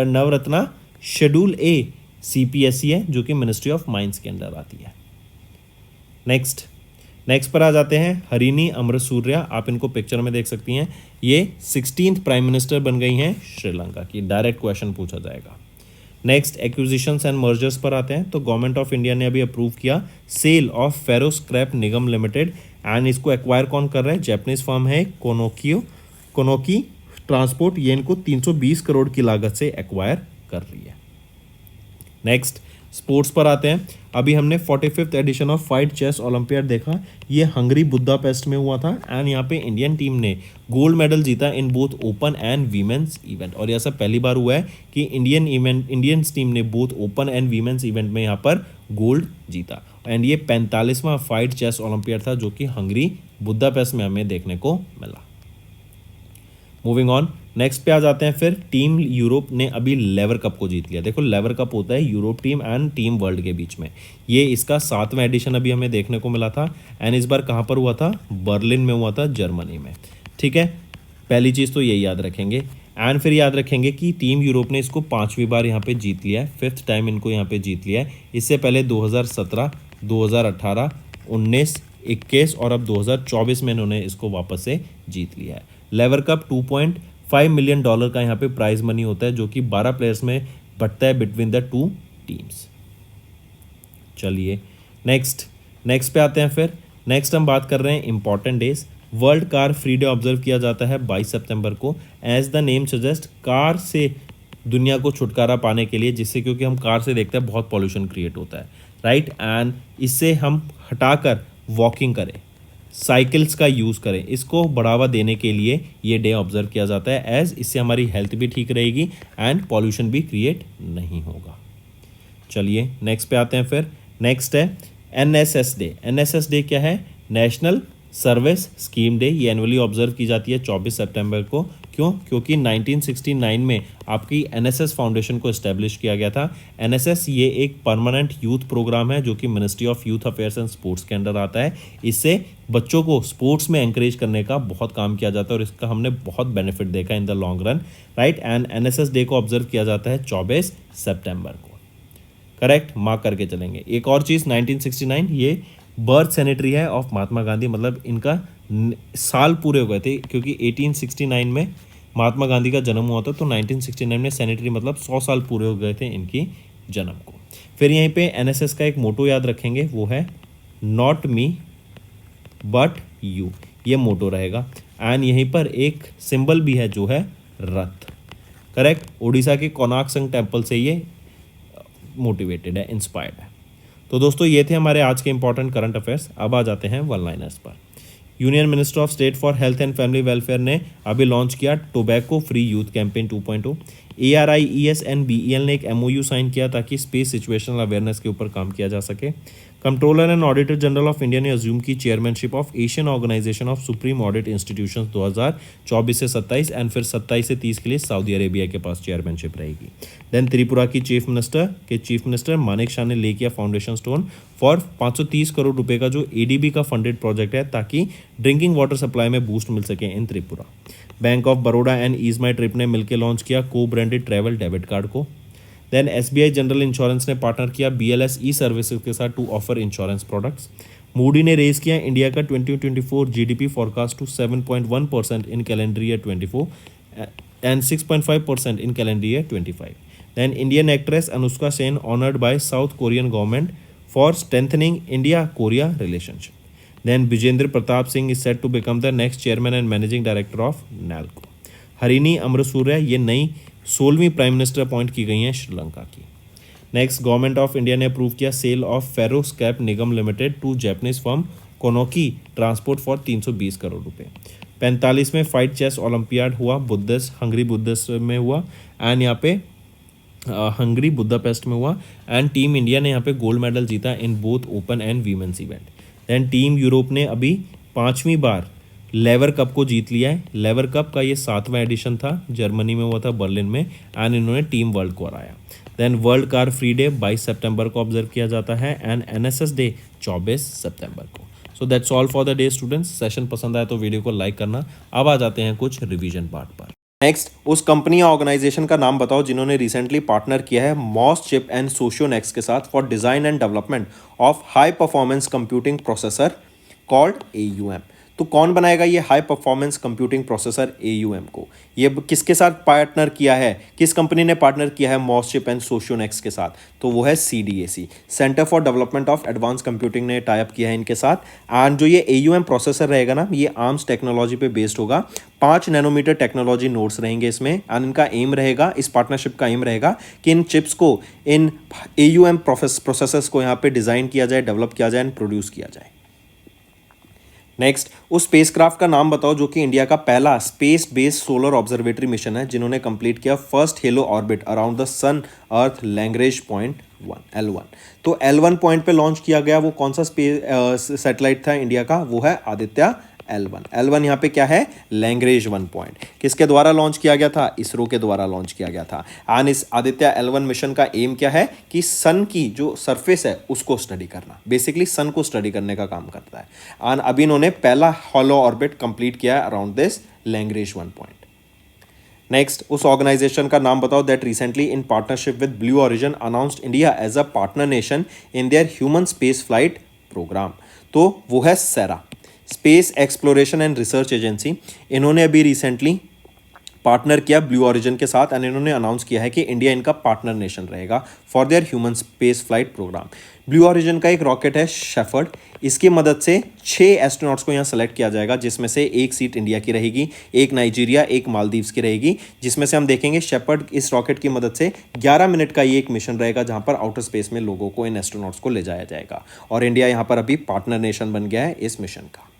S1: नवरत्ना शेड्यूल ए CPSE है जो कि मिनिस्ट्री ऑफ माइंस के अंडर आती है। नेक्स्ट पर आ जाते हैं हरिनी अमरसूर्या। आप इनको पिक्चर में देख सकती हैं, ये 16th प्राइम मिनिस्टर बन गई हैं श्रीलंका की। डायरेक्ट क्वेश्चन पूछा जाएगा। नेक्स्ट एक्विजिशंस एंड मर्जर्स पर आते हैं। तो गवर्नमेंट ऑफ इंडिया ने अभी अप्रूव किया sale of ferro scrap Nigam Limited and इसको एक्वायर कौन कर रहा है? जैपनीज फर्म है कोनोकी ट्रांसपोर्ट। ये इनको 320 करोड़ की लागत से एक्वायर कर रही है। नेक्स्ट स्पोर्ट्स पर आते हैं। अभी हमने 45th edition of FIDE chess olympiad देखा, ये हंगरी बुदापेस्ट में हुआ था एंड यहाँ पे इंडियन टीम ने गोल्ड मेडल जीता in both open and women's event. और ऐसा पहली बार हुआ है कि इंडियन टीम ने both open and women's event में यहाँ पर गोल्ड जीता एंड ये 45वां फाइट चेस ओलंपियाड था जो कि हंगरी बुदापेस्ट में हमें देखने को मिला। मूविंग ऑन, नेक्स्ट पे आ जाते हैं फिर टीम यूरोप ने अभी लेवर कप को जीत लिया। देखो लेवर कप होता है Europe team and team world के बीच में। ये इसका 7वां एडिशन अभी हमें देखने को मिला था एंड इस बार कहाँ पर हुआ था? बर्लिन में हुआ था, जर्मनी में। ठीक है, पहली चीज़ तो यही याद रखेंगे एंड फिर याद रखेंगे कि टीम यूरोप ने इसको 5वीं बार यहाँ पे जीत लिया है, 5th टाइम इनको यहाँ पे जीत लिया है। इससे पहले 2017, 2018, 19, 21 और अब 2024 में इन्होंने इसको वापस से जीत लिया है। लेवर कप $2.5 मिलियन का यहाँ पे प्राइज मनी होता है जो कि 12 प्लेयर्स में बंटता है बिटवीन द 2 टीम्स। चलिए नेक्स्ट पे आते हैं फिर। नेक्स्ट हम बात कर रहे हैं important days. World Car Free Day observe किया जाता है 22 सितंबर को। As the name suggest, car से दुनिया को छुटकारा पाने के लिए, जिससे क्योंकि हम कार से देखते हैं बहुत पॉल्यूशन क्रिएट होता है, राइट। एंड इससे हम हटाकर वॉकिंग करें, साइकिल्स का यूज़ करें, इसको बढ़ावा देने के लिए ये डे ऑब्जर्व किया जाता है। एज इससे हमारी हेल्थ भी ठीक रहेगी एंड पॉल्यूशन भी क्रिएट नहीं होगा। चलिए नेक्स्ट पे आते हैं फिर। नेक्स्ट है NSS डे। NSS डे क्या है? National service scheme day. ये एनुअली ऑब्जर्व की जाती है 24 सितंबर को। क्यों? क्योंकि 1969 में आपकी NSS फाउंडेशन को इस्टेब्लिश किया गया था। NSS ये एक परमानेंट यूथ प्रोग्राम है जो कि ministry of youth affairs and sports के अंडर आता है। इससे बच्चों को स्पोर्ट्स में एंकरेज करने का बहुत काम किया जाता है और इसका हमने बहुत बेनिफिट देखा in the long run, right. And NSS day को ऑब्जर्व किया जाता है 24 सितंबर को। करेक्ट, मार्क करके चलेंगे। एक और चीज़, 1969 ये बर्थ सैनिटरी है ऑफ महात्मा गांधी, मतलब इनका साल पूरे हो गए थे क्योंकि 1869 में महात्मा गांधी का जन्म हुआ था, तो 1969 में सैनिटरी मतलब 100 साल पूरे हो गए थे इनकी जन्म को। फिर यहीं पे NSS का एक मोटो याद रखेंगे, वो है नॉट मी बट यू, ये मोटो रहेगा। एंड यहीं पर एक सिंबल भी है जो है रथ। करेक्ट, उड़ीसा के कोणार्क सन टेम्पल से ये मोटिवेटेड है, इंस्पायर्ड है। तो दोस्तों ये थे हमारे आज के इंपॉर्टेंट करंट अफेयर्स। अब आ जाते हैं वन लाइनर्स पर। Union minister of state for health and Family welfare ने अभी लॉन्च किया tobacco free youth campaign 2.0। ARIES and BEL ने एक MOU साइन किया ताकि स्पेस सिचुएशनल अवेयरनेस के ऊपर काम किया जा सके। Comptroller and Auditor General of India ने अज्यूम की chairmanship of Asian Organisation of Supreme Audit Institutions 2024 से 27 एंड फिर 27 से 30 के लिए सऊदी अरेबिया के पास चेयरमैनशिप रहेगी। देन त्रिपुरा की चीफ मिनिस्टर मानेक शाह ने ले किया फाउंडेशन स्टोन फॉर 530 करोड़ रुपए का जो ADB का फंडेड प्रोजेक्ट है ताकि ड्रिंकिंग वाटर सप्लाई में बूस्ट मिल सके in Tripura. Bank of Baroda and Ease My Trip ने मिलकर लॉन्च किया co-branded travel debit card को। देन SBI जनरल इंश्योरेंस ने पार्टनर किया BLS ई सर्विसेज के साथ to offer insurance products. Moody ने रेज किया इंडिया का 2024 GDP forecast to 7.1% in calendar year 24 and 6.5% in calendar year 25। Then Indian actress Anushka Sen honoured bye south Korean government for strengthening India-Korea relationship. Then Vijendra Pratap Singh is set to become the next chairman and managing director of NALCO. Harini Amarasuriya ये नई 16वीं प्राइम मिनिस्टर अपॉइंट की गई हैं श्रीलंका की। नेक्स्ट, गवर्नमेंट ऑफ इंडिया ने अप्रूव किया sale of ferro scrap Nigam limited to Japanese firm Konoike transport for 320 crore रुपए। 45 में फाइट चेस ओलंपियाड हुआ बुद्धिस्ट हंगरी बुद्धिस्ट में हुआ, एंड यहाँ पे हंगरी बुदापेस्ट में हुआ, एंड टीम इंडिया ने यहाँ पे गोल्ड मेडल जीता in both open and women's event. Then team Europe ने अभी 5वीं बार लेवर कप को जीत लिया है। लेवर कप का ये 7वां एडिशन था, जर्मनी में हुआ था, बर्लिन में, एंड इन्होंने टीम वर्ल्ड को हराया। Then World Car Free Day 22 सितंबर को ऑब्जर्व किया जाता है, एंड एनएसएस डे 24 सितंबर को। So that's all for the day students. Session पसंद आया तो वीडियो को लाइक करना। अब आ जाते हैं कुछ रिवीजन पार्ट पर। नेक्स्ट, उस कंपनी या ऑर्गेनाइजेशन का नाम बताओ जिन्होंने रिसेंटली पार्टनर किया है मॉस चिप एंड सोशियोनेक्स के साथ for design and development of high performance computing processor called AUM। तो कौन बनाएगा ये high performance computing processor AUM को? ये किसके साथ पार्टनर किया है, किस कंपनी ने पार्टनर किया है मॉस चिप एंड सोशियोनेक्स के साथ? तो वो है CDAC, centre for development of advance computing ने टाई अप किया है इनके साथ। एंड जो ये AUM प्रोसेसर रहेगा ना, ये आर्म्स टेक्नोलॉजी पे बेस्ड होगा। 5 नैनोमीटर टेक्नोलॉजी नोड्स रहेंगे इसमें, एंड इनका एम रहेगा, इस पार्टनरशिप का एम रहेगा कि इन चिप्स को, इन AUM प्रोसेसर्स को यहाँ पे डिज़ाइन किया जाए, डेवलप किया जाए एंड प्रोड्यूस किया जाए। नेक्स्ट, उस स्पेसक्राफ्ट का नाम बताओ जो कि इंडिया का पहला space based solar observatory mission है, जिन्होंने कंप्लीट किया first halo orbit around the Sun Earth Lagrange point L1। तो L1 पॉइंट पे लॉन्च किया गया वो कौन सा स्पेस सैटेलाइट था इंडिया का? वो है आदित्य L1 यहाँ पे क्या है? Lagrange 1 point. किसके द्वारा लॉन्च किया गया था? इसरो के द्वारा लॉन्च किया गया था। एंड इस आदित्य L1 मिशन का एम क्या है कि सन की जो सरफेस है उसको स्टडी करना, बेसिकली सन को स्टडी करने का काम करता है। एंड अभी इन्होंने पहला हॉलो ऑर्बिट कंप्लीट किया है around this Lagrange 1 point. Next, उस ऑर्गेनाइजेशन का नाम बताओ that recently in partnership with Blue Origin announced India as a partner nation in their human space flight programme. तो वो है SERA, space exploration and research agency. इन्होंने अभी रिसेंटली पार्टनर किया ब्लू ओरिजिन के साथ, एंड इन्होंने अनाउंस किया है कि इंडिया इनका पार्टनर नेशन रहेगा for their human space flight programme. Blue Origin का एक रॉकेट है शेफर्ड, इसकी मदद से 6 एस्ट्रोनॉट्स को यहाँ सेलेक्ट किया जाएगा, जिसमें से एक सीट इंडिया की रहेगी, एक नाइजीरिया, एक मालदीव्स की रहेगी, जिसमें से हम देखेंगे शेफर्ड इस रॉकेट की मदद से 11 मिनट का ये एक मिशन रहेगा जहाँ पर आउटर स्पेस में लोगों को, इन एस्ट्रोनॉट्स को ले जाया जाएगा, और इंडिया यहाँ पर अभी पार्टनर नेशन बन गया है इस मिशन का।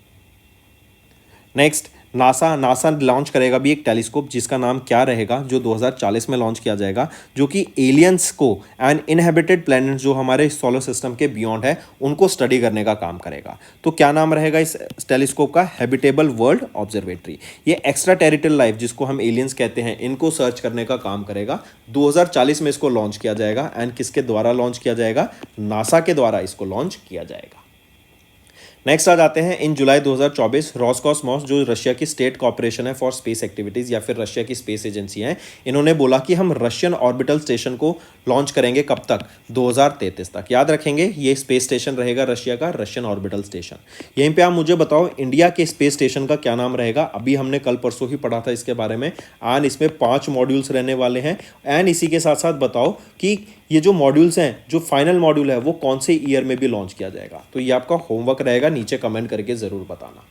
S1: नेक्स्ट, नासा लॉन्च करेगा भी एक टेलीस्कोप जिसका नाम क्या रहेगा, जो 2040 में लॉन्च किया जाएगा, जो कि एलियंस को एंड इनहेबिटेड प्लैनेट्स जो हमारे सोलर सिस्टम के बियॉन्ड है उनको स्टडी करने का काम करेगा। तो क्या नाम रहेगा इस टेलीस्कोप का? Habitable world observatory. ये एक्स्ट्रा टेरिटोरियल लाइफ जिसको हम एलियंस कहते हैं, इनको सर्च करने का काम करेगा। 2040 में इसको लॉन्च किया जाएगा, एंड किसके द्वारा लॉन्च किया जाएगा? नासा के द्वारा इसको लॉन्च किया जाएगा। नेक्स्ट आ जाते हैं, इन जुलाई 2024 रोसकॉस्मोस जो रशिया की स्टेट कॉर्पोरेशन है फॉर स्पेस एक्टिविटीज़ या फिर रशिया की स्पेस एजेंसी है, इन्होंने बोला कि हम रशियन ऑर्बिटल स्टेशन को लॉन्च करेंगे कब तक? 2033 तक। याद रखेंगे ये स्पेस स्टेशन रहेगा रशिया का, रशियन ऑर्बिटल स्टेशन। यहीं पे आप मुझे बताओ इंडिया के स्पेस स्टेशन का क्या नाम रहेगा? अभी हमने कल परसों ही पढ़ा था इसके बारे में, एंड इसमें 5 मॉड्यूल्स रहने वाले हैं। एंड इसी के साथ साथ बताओ कि ये जो मॉड्यूल्स हैं, जो फाइनल मॉड्यूल है वो कौन से ईयर में भी लॉन्च किया जाएगा? तो ये आपका होमवर्क रहेगा, नीचे कमेंट करके ज़रूर बताना।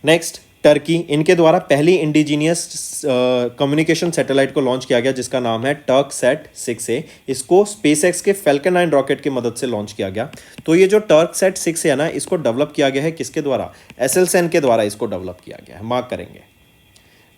S1: नेक्स्ट, टर्की, इनके द्वारा पहली इंडिजीनियस कम्युनिकेशन सैटेलाइट को लॉन्च किया गया जिसका नाम है टर्कसैट 6A। इसको स्पेसएक्स के फैल्कन 9 रॉकेट की मदद से लॉन्च किया गया। तो ये जो टर्कसैट 6A है ना, इसको डेवलप किया गया है किसके द्वारा? एसएलएन के द्वारा इसको डेवलप किया गया है, मार्क करेंगे।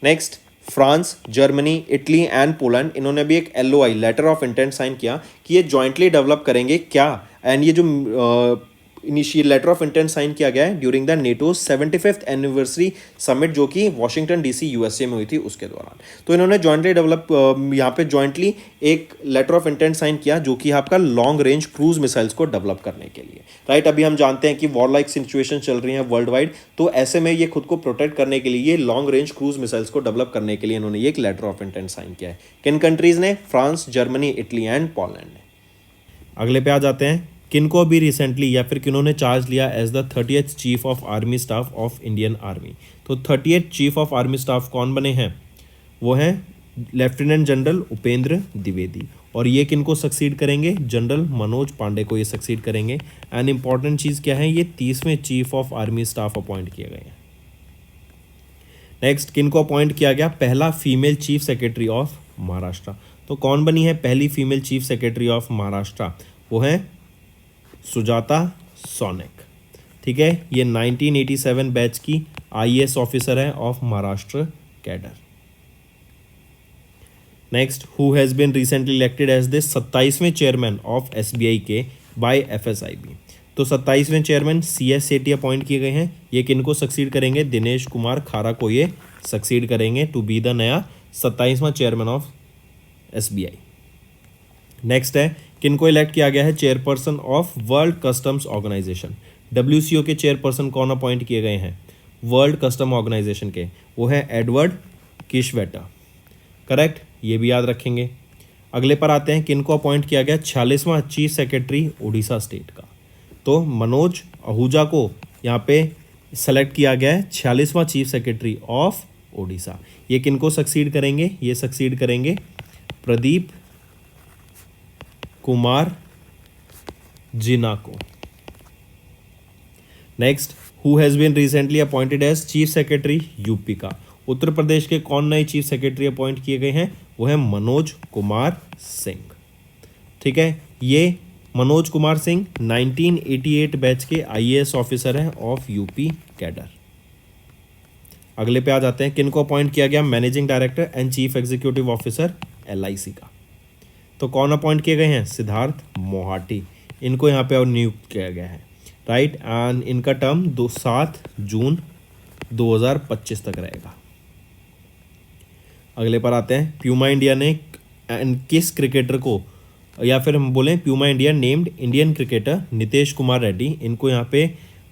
S1: Next, France, Germany, Italy and Poland, इन्होंने भी एक LOI letter of intent sign किया कि ये जॉइंटली डेवलप करेंगे क्या, एंड ये जो initial letter of intent sign किया गया है during the NATO 75th anniversary summit जो कि वॉशिंगटन DC USA में हुई थी उसके दौरान। तो इन्होंने जॉइंटली डेवलप यहाँ पे जॉइंटली एक लेटर ऑफ इंटेंट साइन किया जो कि आपका लॉन्ग रेंज क्रूज मिसाइल्स को डेवलप करने के लिए, राइट। अभी हम जानते हैं कि वॉर लाइक सिचुएशन चल रही है वर्ल्ड वाइड, तो ऐसे में ये खुद को प्रोटेक्ट करने के लिए, ये लॉन्ग रेंज क्रूज मिसाइल्स को डेवलप करने के लिए इन्होंने ये एक लेटर ऑफ इंटेंट साइन किया है। किन कंट्रीज ने? France, Germany, Italy and Poland ने। अगले पे आ जाते हैं, किनको अभी रिसेंटली या फिर किन्होंने चार्ज लिया as the 30th chief of army staff of Indian army. तो 30th chief of army staff कौन बने हैं? वो हैं लेफ्टिनेंट जनरल उपेंद्र द्विवेदी, और ये किनको सक्सीड करेंगे? जनरल मनोज पांडे को ये सक्सीड करेंगे। एंड इंपॉर्टेंट चीज़ क्या है, ये 30वें chief of army staff appoint किए गए हैं। नेक्स्ट, किनको अपॉइंट किया गया? पहला female chief secretary of Maharashtra. तो कौन बनी है पहली female chief secretary of Maharashtra? वो है सुजाता सोनेक, ठीक है। ये 1987 बैच की IAS ऑफिसर है of Maharashtra cadre. Next, who has been recently elected as the 27वें चेयरमैन ऑफ SBI के बाय FSIB। तो 27वें चेयरमैन CS सेठी अपॉइंट किए गए हैं। ये किनको सक्सीड करेंगे? दिनेश कुमार खारा को ये सक्सीड करेंगे टू बी द नया 27वां चेयरमैन ऑफ SBI। नेक्स्ट है, किनको इलेक्ट किया गया है chairperson of World Customs Organisation. WCO के चेयरपर्सन कौन अपॉइंट किए गए हैं वर्ल्ड कस्टम ऑर्गेनाइजेशन के? वो है एडवर्ड किशवेटर। करेक्ट, ये भी याद रखेंगे। अगले पर आते हैं, किनको अपॉइंट किया गया 46वां चीफ सेक्रेटरी उड़ीसा स्टेट का। तो मनोज आहूजा को यहाँ पे सेलेक्ट किया गया है 46वां चीफ सेक्रेटरी ऑफ उड़ीसा। ये किनको सक्सीड करेंगे? ये सक्सीड करेंगे प्रदीप कुमार जिना को। Next, who has been recently appointed as chief secretary UP का। उत्तर प्रदेश के कौन नए चीफ सेक्रेटरी अपॉइंट किए गए हैं? वो है मनोज कुमार सिंह। ठीक है, ये मनोज कुमार सिंह 1988 बैच के IAS ऑफिसर हैं ऑफ यूपी कैडर। अगले पे आ जाते हैं, किनको अपॉइंट किया गया managing director and chief executive officer LIC का। तो कौन अपॉइंट किए गए हैं? सिद्धार्थ मोहाटी। इनको यहाँ पे और नियुक्त किया गया है, राइट। एंड इनका टर्म 7 जून 2025 तक रहेगा। अगले पर आते हैं, प्यूमा इंडिया ने किस क्रिकेटर को, या फिर हम बोलें Puma India named Indian cricketer Nitesh Kumar Reddy, इनको यहाँ पे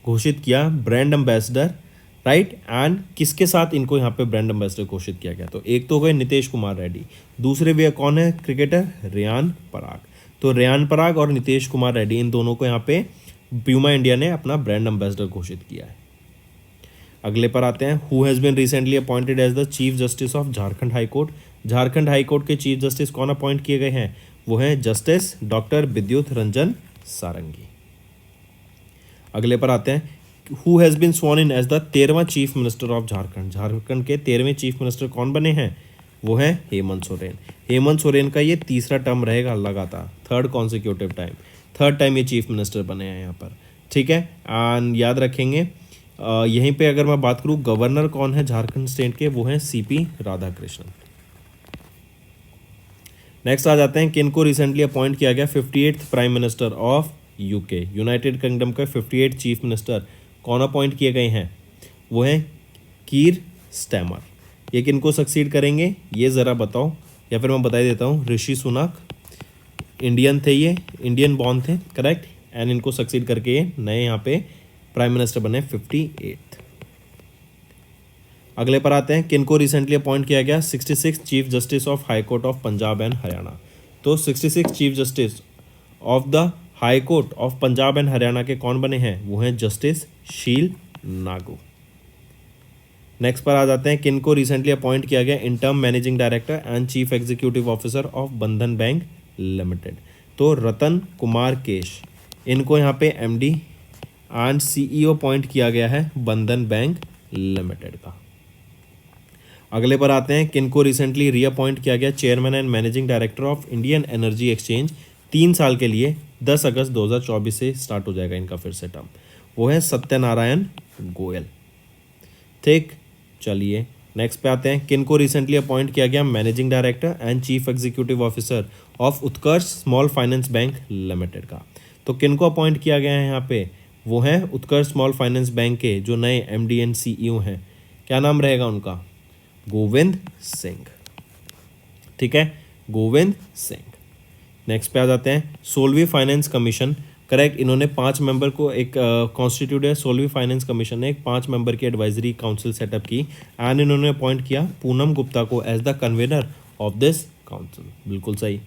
S1: घोषित किया ब्रांड एम्बेसडर, राइट। एंड किसके साथ इनको यहाँ पे ब्रांड एम्बेसडर घोषित किया गया? तो एक तो हो गए नितेश कुमार रेड्डी, दूसरे वे कौन है क्रिकेटर? रेयान पराग। तो रेयान पराग और नितेश कुमार रेड्डी, इन दोनों को यहाँ पे प्यूमा इंडिया ने अपना ब्रांड एम्बेसडर घोषित किया है। अगले पर आते हैं, who has been recently appointed as the chief justice of Jharkhand high court. Jharkhand high court के चीफ जस्टिस कौन अपॉइंट किए गए हैं? वो हैं जस्टिस डॉक्टर विद्युत रंजन सारंगी। अगले पर आते हैं, who has been sworn in as the 13वां chief minister of Jharkhand. Jharkhand के 13वें चीफ मिनिस्टर कौन बने हैं? वो है हेमंत सोरेन। हेमंत सोरेन का ये तीसरा टर्म रहेगा लगातार, third consecutive time, third time ये चीफ मिनिस्टर बने हैं यहाँ पर। ठीक है, एंड याद रखेंगे यहीं पे अगर मैं बात करूँ गवर्नर कौन है झारखंड स्टेट के? वो हैं CP राधाकृष्णन। नेक्स्ट आ जाते हैं, किनको रिसेंटली अपॉइंट किया गया 58th prime minister of UK। United kingdom का 58 चीफ मिनिस्टर कौन अपॉइंट किए गए हैं? वो हैं कीर स्टैमर। ये किनको सक्सीड करेंगे? ये ज़रा बताओ, या फिर मैं बता ही देता हूँ, ऋषि सुनक। इंडियन थे, ये इंडियन बॉर्न थे, करेक्ट। एंड इनको सक्सीड करके ये नए यहाँ पे प्राइम मिनिस्टर बने 58th। अगले पर आते हैं, किनको रिसेंटली अपॉइंट किया गया 66 chief justice of high court of Punjab and Haryana. तो 66 chief justice of the high court of Punjab and Haryana के कौन बने हैं? वो हैं जस्टिस शील नागू। नेक्स्ट पर आ जाते हैं, किनको रिसेंटली अपॉइंट किया गया interim managing director and chief executive officer of बंधन बैंक लिमिटेड। तो रतन कुमार केश, इनको यहाँ पे MD एंड CEO अपॉइंट किया गया है बंधन बैंक लिमिटेड का। अगले पर आते हैं, किनको रिसेंटली रीअपॉइंट किया गया chairman and managing director of Indian energy exchange 3 साल के लिए, 10 अगस्त 2024 से स्टार्ट हो जाएगा इनका फिर से टर्म। वो है सत्यनारायण गोयल। ठीक, चलिए नेक्स्ट पे आते हैं, किनको रिसेंटली अपॉइंट किया गया managing director and chief executive officer of Utkarsh small finance bank limited का। तो किनको अपॉइंट किया गया है यहाँ पे? वो हैं उत्कर्ष स्मॉल फाइनेंस बैंक के जो नए MD एंड CEO हैं। क्या नाम रहेगा उनका? गोविंद सिंह। ठीक है, गोविंद सिंह। नेक्स्ट पे आ जाते हैं, 16वीं फाइनेंस कमीशन, करेक्ट। इन्होंने 5 मेंबर को एक कॉन्स्टिट्यूट है 16वीं फाइनेंस कमीशन ने एक 5 मेंबर की एडवाइजरी काउंसिल सेटअप की एंड इन्होंने अपॉइंट किया पूनम गुप्ता को as the convener of this council. बिल्कुल सही।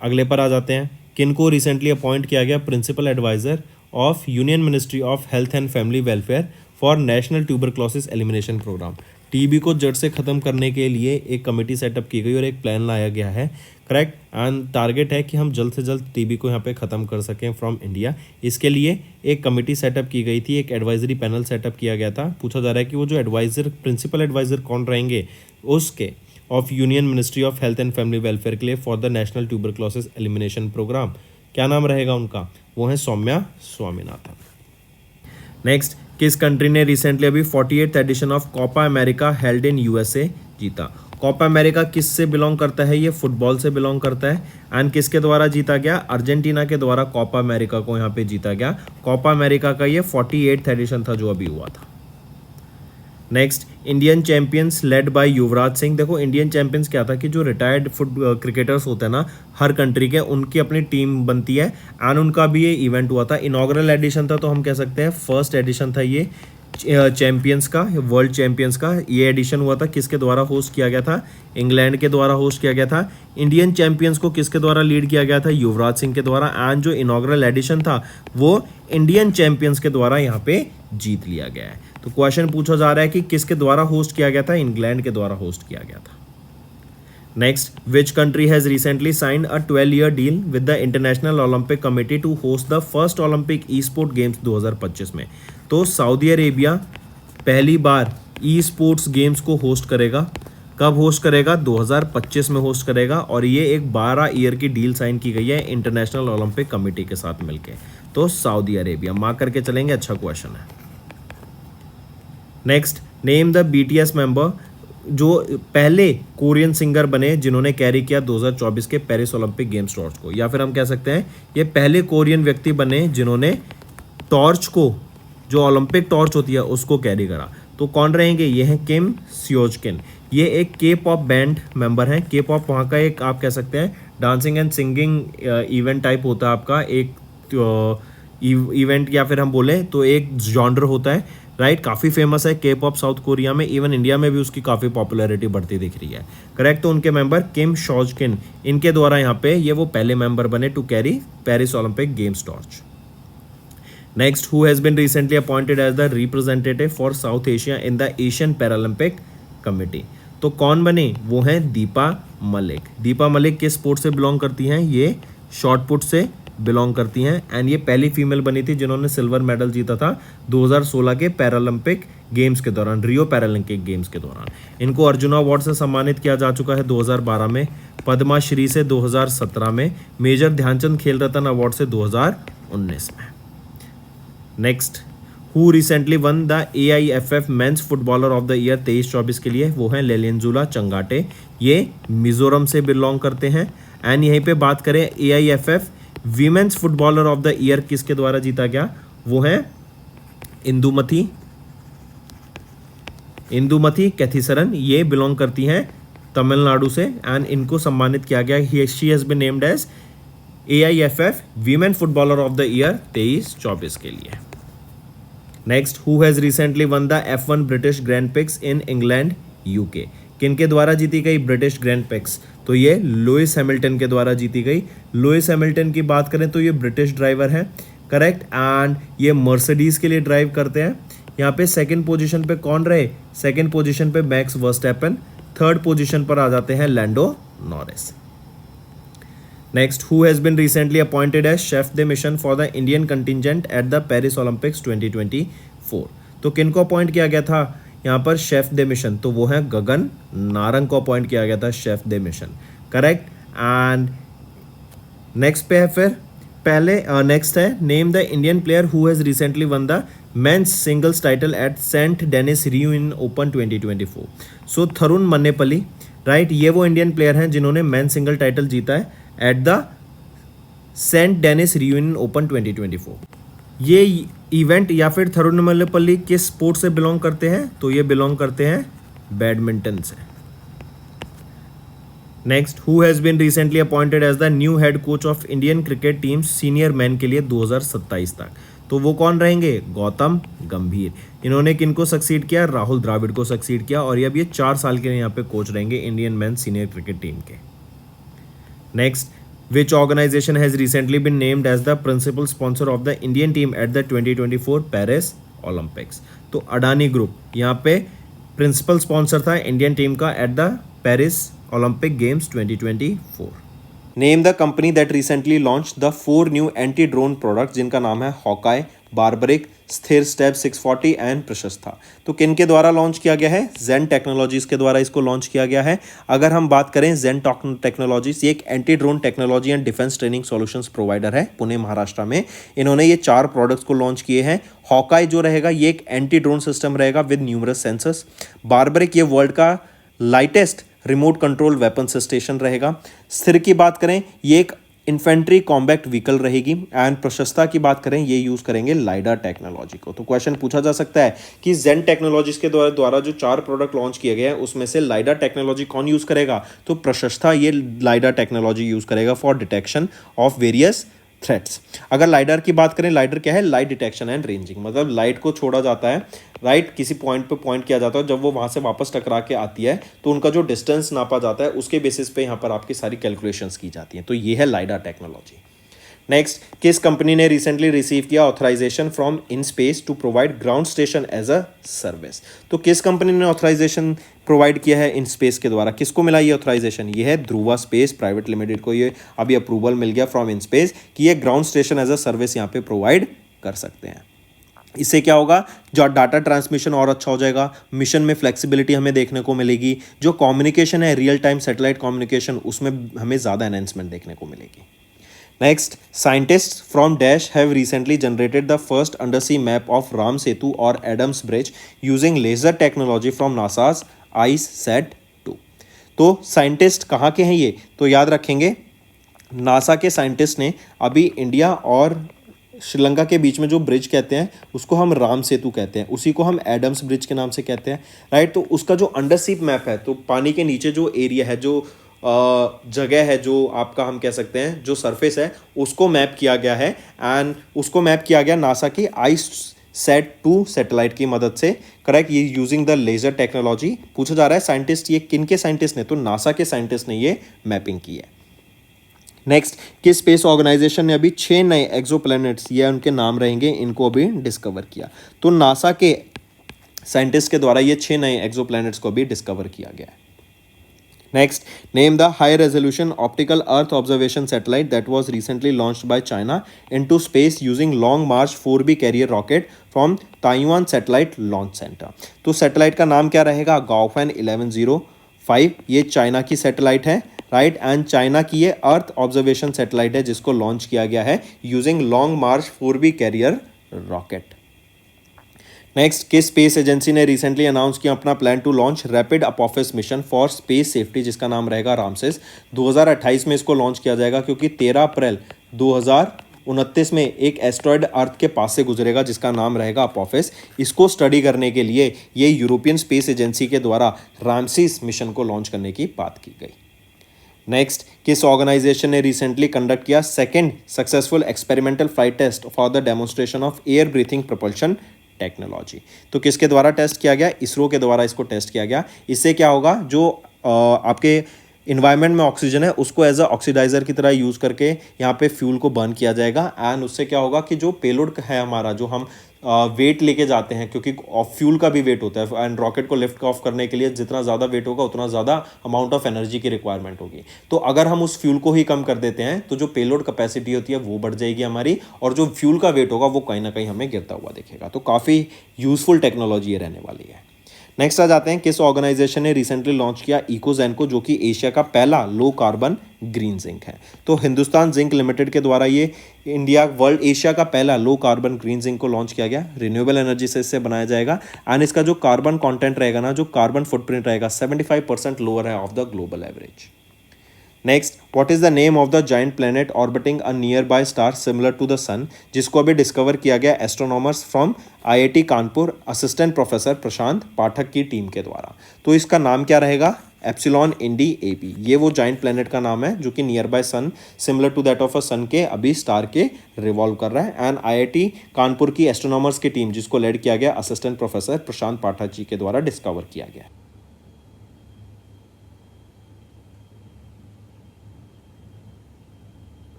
S1: अगले पर आ जाते हैं, किनको रिसेंटली अपॉइंट किया गया principal adviser of Union Ministry of Health and Family Welfare for National Tuberculosis Elimination Programme. TB को जड़ से ख़त्म करने के लिए एक कमेटी सेटअप की गई और एक प्लान लाया गया है, करेक्ट। एंड टारगेट है कि हम जल्द से जल्द TB को यहाँ पे ख़त्म कर सकें फ्रॉम इंडिया। इसके लिए एक कमेटी सेटअप की गई थी, एक एडवाइजरी पैनल सेटअप किया गया था। पूछा जा रहा है कि वो जो एडवाइजर प्रिंसिपल एडवाइजर कौन रहेंगे उसके of Union Ministry of Health and Family Welfare के लिए for the National Tuberculosis Elimination Programme. क्या नाम रहेगा उनका? वो है सौम्या स्वामीनाथन। नेक्स्ट, किस कंट्री ने रिसेंटली अभी 48th edition of Copa America held in USA जीता? कोपा अमेरिका किस से बिलोंग करता है? ये फुटबॉल से बिलोंग करता है। एंड किसके द्वारा जीता गया? अर्जेंटीना के द्वारा कोपा अमेरिका को यहाँ पे जीता गया। कोपा अमेरिका का ये 48th एडिशन था जो अभी हुआ था। Next, Indian champions led by Yuvraj Singh. देखो इंडियन चैंपियंस क्या था कि जो रिटायर्ड क्रिकेटर्स होते हैं ना हर कंट्री के, उनकी अपनी टीम बनती है एंड उनका भी ये इवेंट हुआ था। इनॉग्रल एडिशन था तो हम कह सकते हैं फर्स्ट एडिशन था ये चैंपियंस का, वर्ल्ड चैंपियंस का। ये एडिशन हुआ था, किसके द्वारा होस्ट किया गया था? इंग्लैंड के द्वारा होस्ट किया गया था। इंडियन चैंपियंस को किसके द्वारा लीड किया गया था? युवराज सिंह के द्वारा। एंड जो इनॉग्रल एडिशन था वो इंडियन चैंपियंस के द्वारा यहाँ पे जीत लिया गया है। तो क्वेश्चन पूछा जा रहा है कि किसके द्वारा होस्ट किया गया था? इंग्लैंड के द्वारा होस्ट किया गया था। Next, which country has recently signed a 12-year deal with the International Olympic Committee to host the first Olympic e sport games 2025 में? तो सऊदी अरेबिया पहली बार ई स्पोर्ट्स गेम्स को होस्ट करेगा। कब होस्ट करेगा? 2025 में होस्ट करेगा। और ये एक 12 ईयर की डील साइन की गई है इंटरनेशनल ओलंपिक कमेटी के साथ मिलकर। तो सऊदी अरेबिया मार्क करके चलेंगे, अच्छा क्वेश्चन है। Next, name the BTS member जो पहले कोरियन सिंगर बने जिन्होंने कैरी किया 2024 के पेरिस ओलंपिक गेम्स टॉर्च को, या फिर हम कह सकते हैं ये पहले कोरियन व्यक्ति बने जिन्होंने टॉर्च को, जो ओलंपिक टॉर्च होती है, उसको कैरी करा। तो कौन रहेंगे? ये हैं किम सियोजकिन। ये एक के पॉप बैंड मेंबर हैं। के पॉप वहाँ का एक आप कह सकते हैं dancing and singing event type होता है आपका, एक इवेंट या फिर हम बोले तो एक जॉनर होता है, राइट। काफ़ी फेमस है के पॉप साउथ कोरिया में, इवन इंडिया में भी उसकी काफ़ी पॉपुलैरिटी बढ़ती दिख रही है। करेक्ट। तो उनके मेंबर किम शॉजकिन, इनके द्वारा यहाँ पे ये वो पहले मेंबर बने to carry Paris Olympic Games torch. Next, who has been recently appointed as the representative for South Asia in the Asian Paralympic Committee? तो कौन बने? वो हैं दीपा मलिक। दीपा मलिक किस स्पोर्ट से बिलोंग करती हैं? ये शॉर्ट पुट से बिलोंग करती हैं। एंड ये पहली फीमेल बनी थी जिन्होंने सिल्वर मेडल जीता था 2016 के पैरालंपिक गेम्स के दौरान, रियो पैरालंपिक गेम्स के दौरान। इनको अर्जुना अवार्ड से सम्मानित किया जा चुका है 2012 में, पद्मा श्री से 2017 में, मेजर ध्यानचंद खेल रत्न अवार्ड से 2019 में। Next, who recently won the AIFF men's footballer of the year 23-24 के लिए? वो हैं लेलियनजुला चंगाटे। ये मिजोरम से बिलोंग करते हैं। एंड यहीं पे बात करें AIFF women's footballer of the year किसके द्वारा जीता गया? वो है इंदुमती कैथीसरन। ये बिलोंग करती हैं तमिलनाडु से एंड इनको सम्मानित किया गया। She has been named as AIFF women footballer of the year 23-24 के लिए। Next, who has recently won the F1 British Grand Prix in England UK? किनके द्वारा जीती गई ब्रिटिश ग्रैंड पिक्स? तो ये लुइस हैमिल्टन के द्वारा जीती गई। लुइस हैमिल्टन की बात करें तो ये ब्रिटिश ड्राइवर है, करेक्ट। एंड ये मर्सिडीज के लिए ड्राइव करते हैं। यहाँ पे सेकंड पोजीशन पे कौन रहे? सेकंड पोजीशन पे मैक्स वर्स्टैपन। थर्ड पोजीशन पर आ जाते हैं Lando Norris. Next, who has been recently appointed as chef de mission for the Indian contingent at the Paris Olympics 2024? तो किनको अपॉइंट किया गया था यहाँ पर शेफ द मिशन? तो वो है गगन नारंग को अपॉइंट किया गया था chef de mission, correct. And next पे है फिर पहले नेक्स्ट है name the Indian player who has recently won the men's singles title at Saint Denis Reunion Open 2024? So Tharun Mannepalli, right. ये वो इंडियन प्लेयर हैं जिन्होंने मेंस सिंगल टाइटल जीता है at the Saint Denis Reunion Open 2024। ये इवेंट या फिर थरुण मल्लेपल्ली किस स्पोर्ट से बिलोंग करते हैं? तो ये बिलोंग करते हैं बैडमिंटन से। Next, who has been recently appointed as the new head coach of Indian cricket team senior man के लिए 2027 तक? तो वो कौन रहेंगे? गौतम गंभीर। इन्होंने किनको सक्सीड किया? राहुल द्राविड़ को सक्सीड किया। और ये 4 साल के लिए यहाँ पे कोच रहेंगे Indian men senior cricket team के। Next, which organization has recently been named as the principal sponsor of the Indian team at the 2024 Paris Olympics? तो अडानी ग्रुप यहाँ पे प्रिंसिपल स्पॉन्सर था इंडियन टीम का eight the Paris Olympic games 2024। Name the company that recently launch the 4 new anti drone products जिनका नाम है हॉकाई, बार्बरिक, स्थिर स्टेप 640 एंड प्रशस्ता। तो किन के द्वारा लॉन्च किया गया है? जेन टेक्नोलॉजीज के द्वारा इसको लॉन्च किया गया है। अगर हम बात करें जेन टेक्नोलॉजीज, ये एक anti drone technology and defence training solutions provider है पुणे महाराष्ट्र में। इन्होंने ये 4 प्रोडक्ट्स को लॉन्च किए हैं। हॉकाई जो रहेगा ये एक एंटी ड्रोन सिस्टम रहेगा विद न्यूमरस सेंसर्स। बारबरिक ये वर्ल्ड का lightest remote control weapon station रहेगा। स्थिर की बात करें ये एक इन्फेंट्री कॉम्बैक्ट व्हीकल रहेगी। एंड प्रशस्ता की बात करें ये यूज करेंगे लाइडा टेक्नोलॉजी को। तो क्वेश्चन पूछा जा सकता है कि जेन टेक्नोलॉजीज के द्वारा जो 4 प्रोडक्ट लॉन्च किए गए हैं उसमें से लाइडा टेक्नोलॉजी कौन यूज करेगा? तो प्रशस्ता ये लाइडा टेक्नोलॉजी यूज करेगा for detection of various threats. अगर लाइडर की बात करें, लाइडर क्या है? लाइट डिटेक्शन एंड रेंजिंग, मतलब लाइट को छोड़ा जाता है, राइट, किसी पॉइंट पे पॉइंट किया जाता है, जब वो वहां से वापस टकरा के आती है तो उनका जो डिस्टेंस नापा जाता है उसके बेसिस पे यहाँ पर आपकी सारी कैलकुलेशंस की जाती हैं। तो ये है लाइडा टेक्नोलॉजी। नेक्स्ट, किस कंपनी ने रिसेंटली रिसीव किया authorisation from in space to provide ground station as a service? तो किस कंपनी ने ऑथराइजेशन प्रोवाइड किया है इन स्पेस के द्वारा? किसको मिला ये ऑथराइजेशन? ये है ध्रुवा स्पेस प्राइवेट लिमिटेड को ये अभी अप्रूवल मिल गया फ्रॉम इन स्पेस कि ये ground station as a service यहाँ पे प्रोवाइड कर सकते हैं। इससे क्या होगा? जो डाटा ट्रांसमिशन और अच्छा हो जाएगा, मिशन में फ्लेक्सिबिलिटी हमें देखने को मिलेगी, जो कम्युनिकेशन है रियल टाइम सैटेलाइट कम्युनिकेशन उसमें हमें ज़्यादा एनहेंसमेंट देखने को मिलेगी। Next, scientists from Dash have recently generated the first undersea map of Ram Setu or Adams Bridge using laser technology from NASA's ICESat-2। तो साइंटिस्ट कहाँ के हैं ये? तो याद रखेंगे नासा के साइंटिस्ट ने अभी इंडिया और श्रीलंका के बीच में जो ब्रिज कहते हैं उसको हम राम सेतु कहते हैं, उसी को हम एडम्स ब्रिज के नाम से कहते हैं, राइट। तो उसका जो अंडर सी मैप है, तो पानी के नीचे जो एरिया है, जो जगह है, जो आपका हम कह सकते हैं जो सरफेस है, उसको मैप किया गया है। एंड उसको मैप किया गया नासा की ICESat-2 सैटेलाइट की मदद से, करेक्ट। ये यूजिंग द लेजर टेक्नोलॉजी। पूछा जा रहा है साइंटिस्ट ये किन के साइंटिस्ट ने? तो नासा के साइंटिस्ट ने ये मैपिंग की है। नेक्स्ट, किस स्पेस ऑर्गेनाइजेशन ने अभी 6 नए एक्सोप्लैनेट्स, ये उनके नाम रहेंगे, इनको अभी डिस्कवर किया? तो नासा के साइंटिस्ट के द्वारा ये 6 नए एक्सोप्लैनेट्स को अभी डिस्कवर किया गया है। Next, name the high resolution optical Earth observation satellite that was recently launched by China into space using Long March 4B carrier rocket from Taiwan Satellite Launch Center। तो सैटेलाइट का नाम क्या रहेगा? गाओफैन 1105। ये चाइना की सैटेलाइट है, राइट। एंड चाइना की ये अर्थ ऑब्जर्वेशन सैटेलाइट है जिसको लॉन्च किया गया है using long march 4B carrier rocket. Next, किस स्पेस एजेंसी ने रिसेंटली अनाउंस किया अपना plan to launch rapid Apophis mission for space safety, जिसका नाम रहेगा रामसेस। 2028 में इसको लॉन्च किया जाएगा क्योंकि 13 अप्रैल 2029 में एक एस्ट्रॉयड अर्थ के पास से गुजरेगा जिसका नाम रहेगा अपोफिस। इसको स्टडी करने के लिए ये यूरोपियन स्पेस एजेंसी के द्वारा रामसेस मिशन को लॉन्च करने की बात की गई। नेक्स्ट, किस ऑर्गेनाइजेशन ने रिसेंटली कंडक्ट किया second successful experimental flight test for the demonstration of air breathing propulsion technology? तो किसके द्वारा टेस्ट किया गया? इसरो के द्वारा इसको टेस्ट किया गया। इससे क्या होगा? जो आपके इन्वायरमेंट में ऑक्सीजन है उसको एज अ ऑक्सीडाइजर की तरह यूज़ करके यहाँ पे फ्यूल को बर्न किया जाएगा। एंड उससे क्या होगा कि जो पेलोड है हमारा, जो हम वेट लेके जाते हैं, क्योंकि फ्यूल का भी वेट होता है एंड रॉकेट को लिफ्ट ऑफ करने के लिए जितना ज़्यादा वेट होगा उतना ज़्यादा अमाउंट ऑफ एनर्जी की रिक्वायरमेंट होगी। तो अगर हम उस फ्यूल को ही कम कर देते हैं तो जो पेलोड कैपेसिटी होती है वो बढ़ जाएगी हमारी, और जो फ्यूल का वेट होगा वो कहीं ना कहीं हमें गिरता हुआ दिखेगा। तो काफ़ी यूजफुल टेक्नोलॉजी ये रहने वाली है। नेक्स्ट आ जाते हैं, किस ऑर्गेनाइजेशन ने रिसेंटली लॉन्च किया इकोजैन को, जो कि एशिया का पहला लो कार्बन ग्रीन जिंक है? तो हिंदुस्तान जिंक लिमिटेड के द्वारा ये एशिया का पहला लो कार्बन ग्रीन जिंक को लॉन्च किया गया। रिन्यूएबल एनर्जी से इससे बनाया जाएगा एंड इसका जो कार्बन कंटेंट रहेगा ना, जो कार्बन फुटप्रिंट रहेगा 75% लोअर है of the global average. Next, what is the name of the giant planet orbiting a nearby star similar to the sun, जिसको अभी डिस्कवर किया गया astronomers from IIT Kanpur assistant professor Prashant Pathak की टीम के द्वारा? तो इसका नाम क्या रहेगा? Epsilon Indi AB। ये वो जाइंट प्लैनेट का नाम है जो कि nearby sun similar to that of a sun के अभी स्टार के रिवॉल्व कर रहा है। एंड IIT कानपुर की एस्ट्रोनॉमर्स की टीम जिसको लेड किया गया असिस्टेंट प्रोफेसर प्रशांत पाठक जी के द्वारा डिस्कवर किया गया।